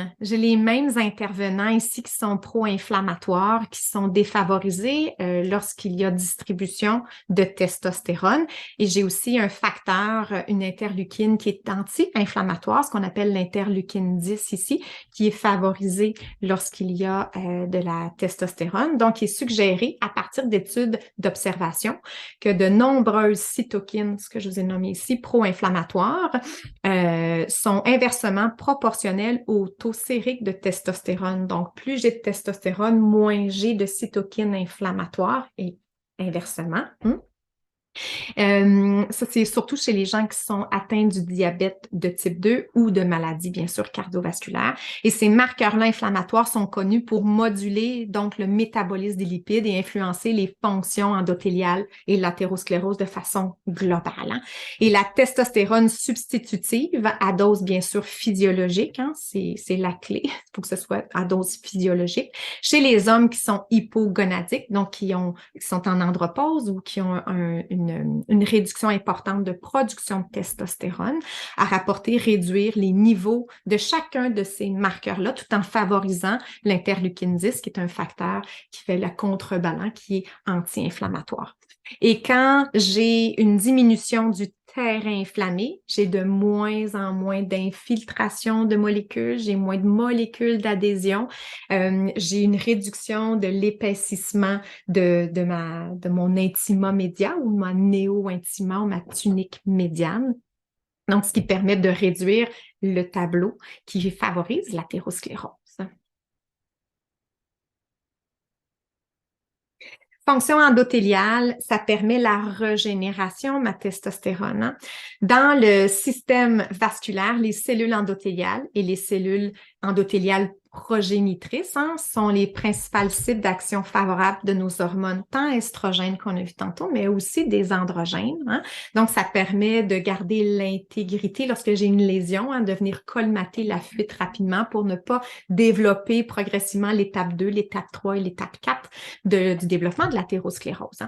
intervenants ici qui sont pro-inflammatoires, qui sont défavorisés lorsqu'il y a distribution de testostérone. Et j'ai aussi un facteur, une interleukine qui est anti-inflammatoire, ce qu'on appelle l'interleukine 10 ici, qui est favorisée lorsqu'il y a de la testostérone. Donc, il est suggéré à partir d'études d'observation que de nombreuses cytokines, ce que je vous ai nommé ici, pro-inflammatoires, sont inversement proportionnelles au taux sérique de testostérone. Donc, plus j'ai de testostérone, moins j'ai de cytokines inflammatoires et inversement. Ça, c'est surtout chez les gens qui sont atteints du diabète de type 2 ou de maladies, bien sûr, cardiovasculaires. Et ces marqueurs-là inflammatoires sont connus pour moduler donc le métabolisme des lipides et influencer les fonctions endothéliales et l'athérosclérose de façon globale. Et la testostérone substitutive à dose, bien sûr, physiologique, c'est la clé, il faut que ce soit à dose physiologique. Chez les hommes qui sont hypogonadiques, donc qui sont en andropause ou qui ont une réduction importante de production de testostérone, à rapporter réduire les niveaux de chacun de ces marqueurs-là, tout en favorisant l'interleukine 10, qui est un facteur qui fait le contrebalan, qui est anti-inflammatoire. Et quand j'ai une diminution du terrain inflammé, j'ai de moins en moins d'infiltration de molécules, j'ai moins de molécules d'adhésion, j'ai une réduction de l'épaississement de mon intima média ou ma néo-intima ou ma tunique médiane. Donc, ce qui permet de réduire le tableau qui favorise l'athérosclérose. Fonction endothéliale, ça permet la régénération, ma testostérone. Dans le système vasculaire, les cellules endothéliales et les cellules endothéliales progénitrices sont les principales sites d'action favorable de nos hormones, tant estrogènes qu'on a vu tantôt, mais aussi des androgènes. Donc, ça permet de garder l'intégrité lorsque j'ai une lésion, de venir colmater la fuite rapidement pour ne pas développer progressivement l'étape 2, l'étape 3 et l'étape 4 du développement de l'athérosclérose.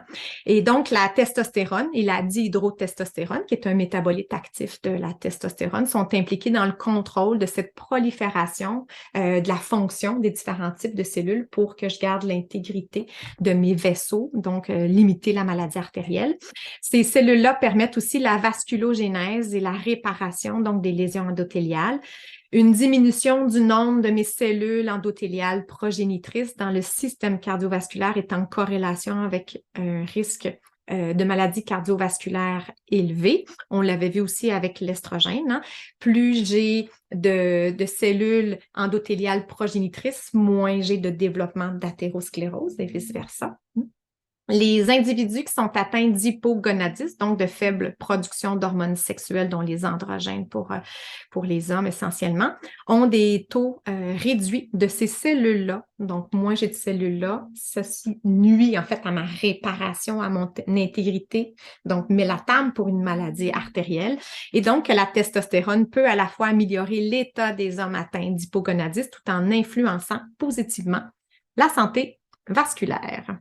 Et donc, la testostérone et la dihydrotestostérone, qui est un métabolite actif de la testostérone, sont impliqués dans le contrôle de cette prolifération de la fonction des différents types de cellules pour que je garde l'intégrité de mes vaisseaux, donc limiter la maladie artérielle. Ces cellules-là permettent aussi la vasculogénèse et la réparation donc des lésions endothéliales. Une diminution du nombre de mes cellules endothéliales progénitrices dans le système cardiovasculaire est en corrélation avec un risque de maladies cardiovasculaires élevées. On l'avait vu aussi avec l'estrogène. Hein. Plus j'ai de cellules endothéliales progénitrices, moins j'ai de développement d'athérosclérose et vice-versa. Les individus qui sont atteints d'hypogonadisme, donc de faible production d'hormones sexuelles, dont les androgènes pour les hommes essentiellement, ont des taux réduits de ces cellules-là. Donc, moins j'ai de cellules-là, ceci nuit en fait à ma réparation, à mon intégrité, donc mélatame pour une maladie artérielle. Et donc, la testostérone peut à la fois améliorer l'état des hommes atteints d'hypogonadisme tout en influençant positivement la santé vasculaire.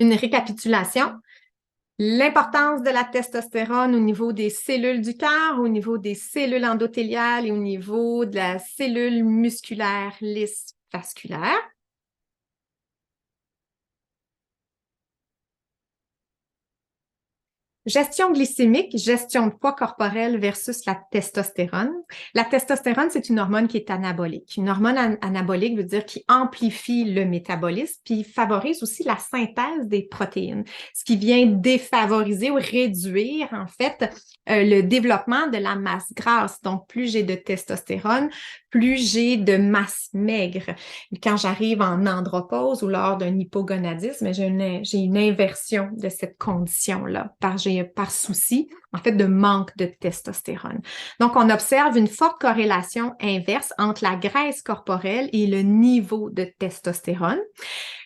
Une récapitulation. L'importance de la testostérone au niveau des cellules du cœur, au niveau des cellules endothéliales et au niveau de la cellule musculaire lisse vasculaire. Gestion glycémique, gestion de poids corporel versus la testostérone. La testostérone, c'est une hormone qui est anabolique. Une hormone anabolique veut dire qui amplifie le métabolisme puis favorise aussi la synthèse des protéines, ce qui vient défavoriser ou réduire en fait le développement de la masse grasse. Donc, plus j'ai de testostérone, plus j'ai de masse maigre. Quand j'arrive en andropause ou lors d'un hypogonadisme, j'ai une inversion de cette condition-là par souci, en fait, de manque de testostérone. Donc, on observe une forte corrélation inverse entre la graisse corporelle et le niveau de testostérone.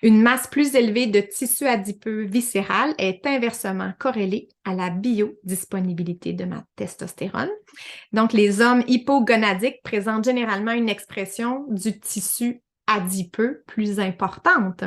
Une masse plus élevée de tissu adipeux viscéral est inversement corrélée à la biodisponibilité de ma testostérone. Donc, les hommes hypogonadiques présentent généralement une expression du tissu adipeux plus importante.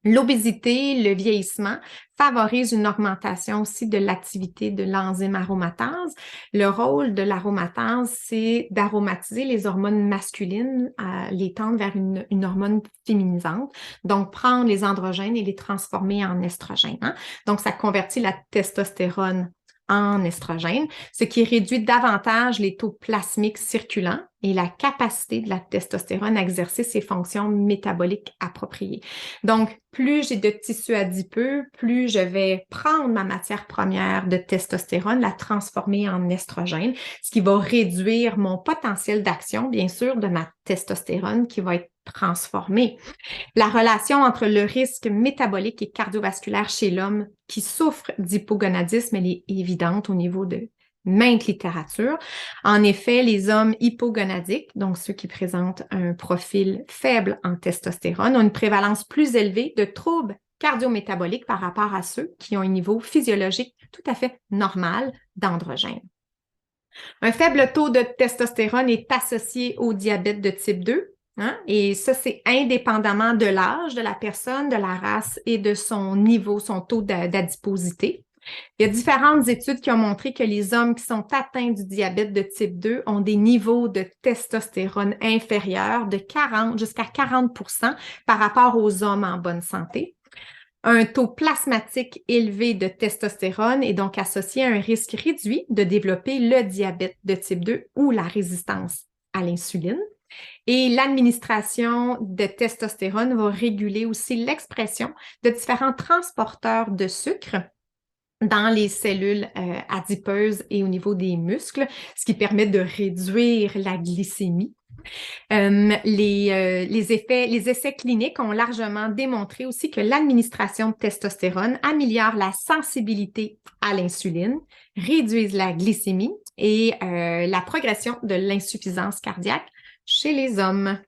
L'obésité, le vieillissement favorisent une augmentation aussi de l'activité de l'enzyme aromatase. Le rôle de l'aromatase, c'est d'aromatiser les hormones masculines, les tendre vers une hormone féminisante. Donc, prendre les androgènes et les transformer en estrogènes. Hein? Donc, ça convertit la testostérone en estrogène, ce qui réduit davantage les taux plasmiques circulants et la capacité de la testostérone à exercer ses fonctions métaboliques appropriées. Donc, plus j'ai de tissu adipeux, plus je vais prendre ma matière première de testostérone, la transformer en estrogène, ce qui va réduire mon potentiel d'action, bien sûr, de ma testostérone qui va être transformée. La relation entre le risque métabolique et cardiovasculaire chez l'homme qui souffre d'hypogonadisme, elle est évidente au niveau de maintes littératures. En effet, les hommes hypogonadiques, donc ceux qui présentent un profil faible en testostérone, ont une prévalence plus élevée de troubles cardiométaboliques par rapport à ceux qui ont un niveau physiologique tout à fait normal d'androgène. Un faible taux de testostérone est associé au diabète de type 2. Hein? Et ça, c'est indépendamment de l'âge de la personne, de la race et de son niveau, son taux d'adiposité. Il y a différentes études qui ont montré que les hommes qui sont atteints du diabète de type 2 ont des niveaux de testostérone inférieurs de 40 jusqu'à 40% par rapport aux hommes en bonne santé. Un taux plasmatique élevé de testostérone est donc associé à un risque réduit de développer le diabète de type 2 ou la résistance à l'insuline. Et l'administration de testostérone va réguler aussi l'expression de différents transporteurs de sucre dans les cellules adipeuses et au niveau des muscles, ce qui permet de réduire la glycémie. Les essais cliniques ont largement démontré aussi que l'administration de testostérone améliore la sensibilité à l'insuline, réduise la glycémie et la progression de l'insuffisance cardiaque chez les hommes.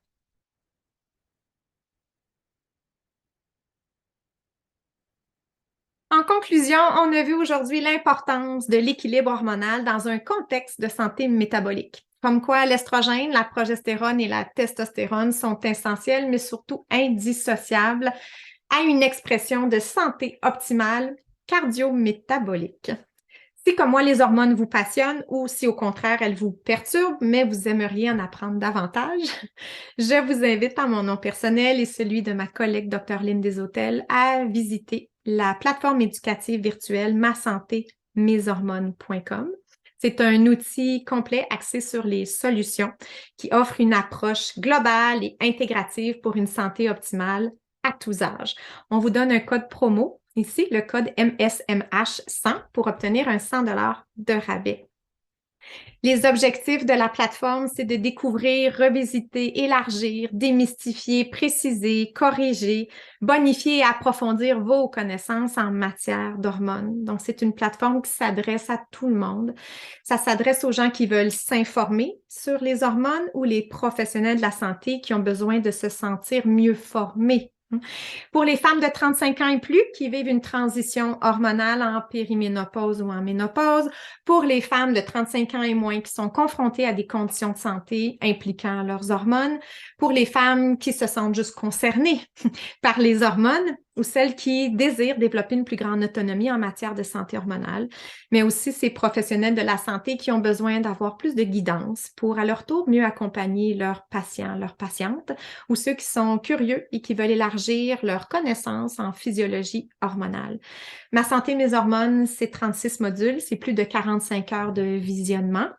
En conclusion, on a vu aujourd'hui l'importance de l'équilibre hormonal dans un contexte de santé métabolique. Comme quoi l'estrogène, la progestérone et la testostérone sont essentiels, mais surtout indissociables à une expression de santé optimale cardio-métabolique. Si, comme moi, les hormones vous passionnent ou si, au contraire, elles vous perturbent, mais vous aimeriez en apprendre davantage, je vous invite en mon nom personnel et celui de ma collègue Dr. Lynne Deshôtels à visiter la plateforme éducative virtuelle masantémeshormones.com. C'est un outil complet axé sur les solutions qui offre une approche globale et intégrative pour une santé optimale à tous âges. On vous donne un code promo, ici le code MSMH100 pour obtenir un 100 de rabais. Les objectifs de la plateforme, c'est de découvrir, revisiter, élargir, démystifier, préciser, corriger, bonifier et approfondir vos connaissances en matière d'hormones. Donc, c'est une plateforme qui s'adresse à tout le monde. Ça s'adresse aux gens qui veulent s'informer sur les hormones ou les professionnels de la santé qui ont besoin de se sentir mieux formés. Pour les femmes de 35 ans et plus qui vivent une transition hormonale en périménopause ou en ménopause, pour les femmes de 35 ans et moins qui sont confrontées à des conditions de santé impliquant leurs hormones, pour les femmes qui se sentent juste concernées par les hormones ou celles qui désirent développer une plus grande autonomie en matière de santé hormonale, mais aussi ces professionnels de la santé qui ont besoin d'avoir plus de guidance pour à leur tour mieux accompagner leurs patients, leurs patientes, ou ceux qui sont curieux et qui veulent élargir leurs connaissances en physiologie hormonale. Ma santé, mes hormones, c'est 36 modules, c'est plus de 45 heures de visionnement.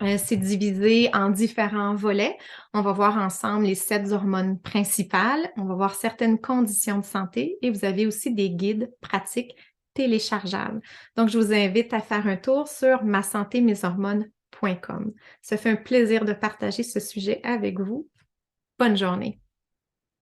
C'est divisé en différents volets. On va voir ensemble les 7 hormones principales. On va voir certaines conditions de santé et vous avez aussi des guides pratiques téléchargeables. Donc, je vous invite à faire un tour sur masantémeshormones.com. Ça fait un plaisir de partager ce sujet avec vous. Bonne journée.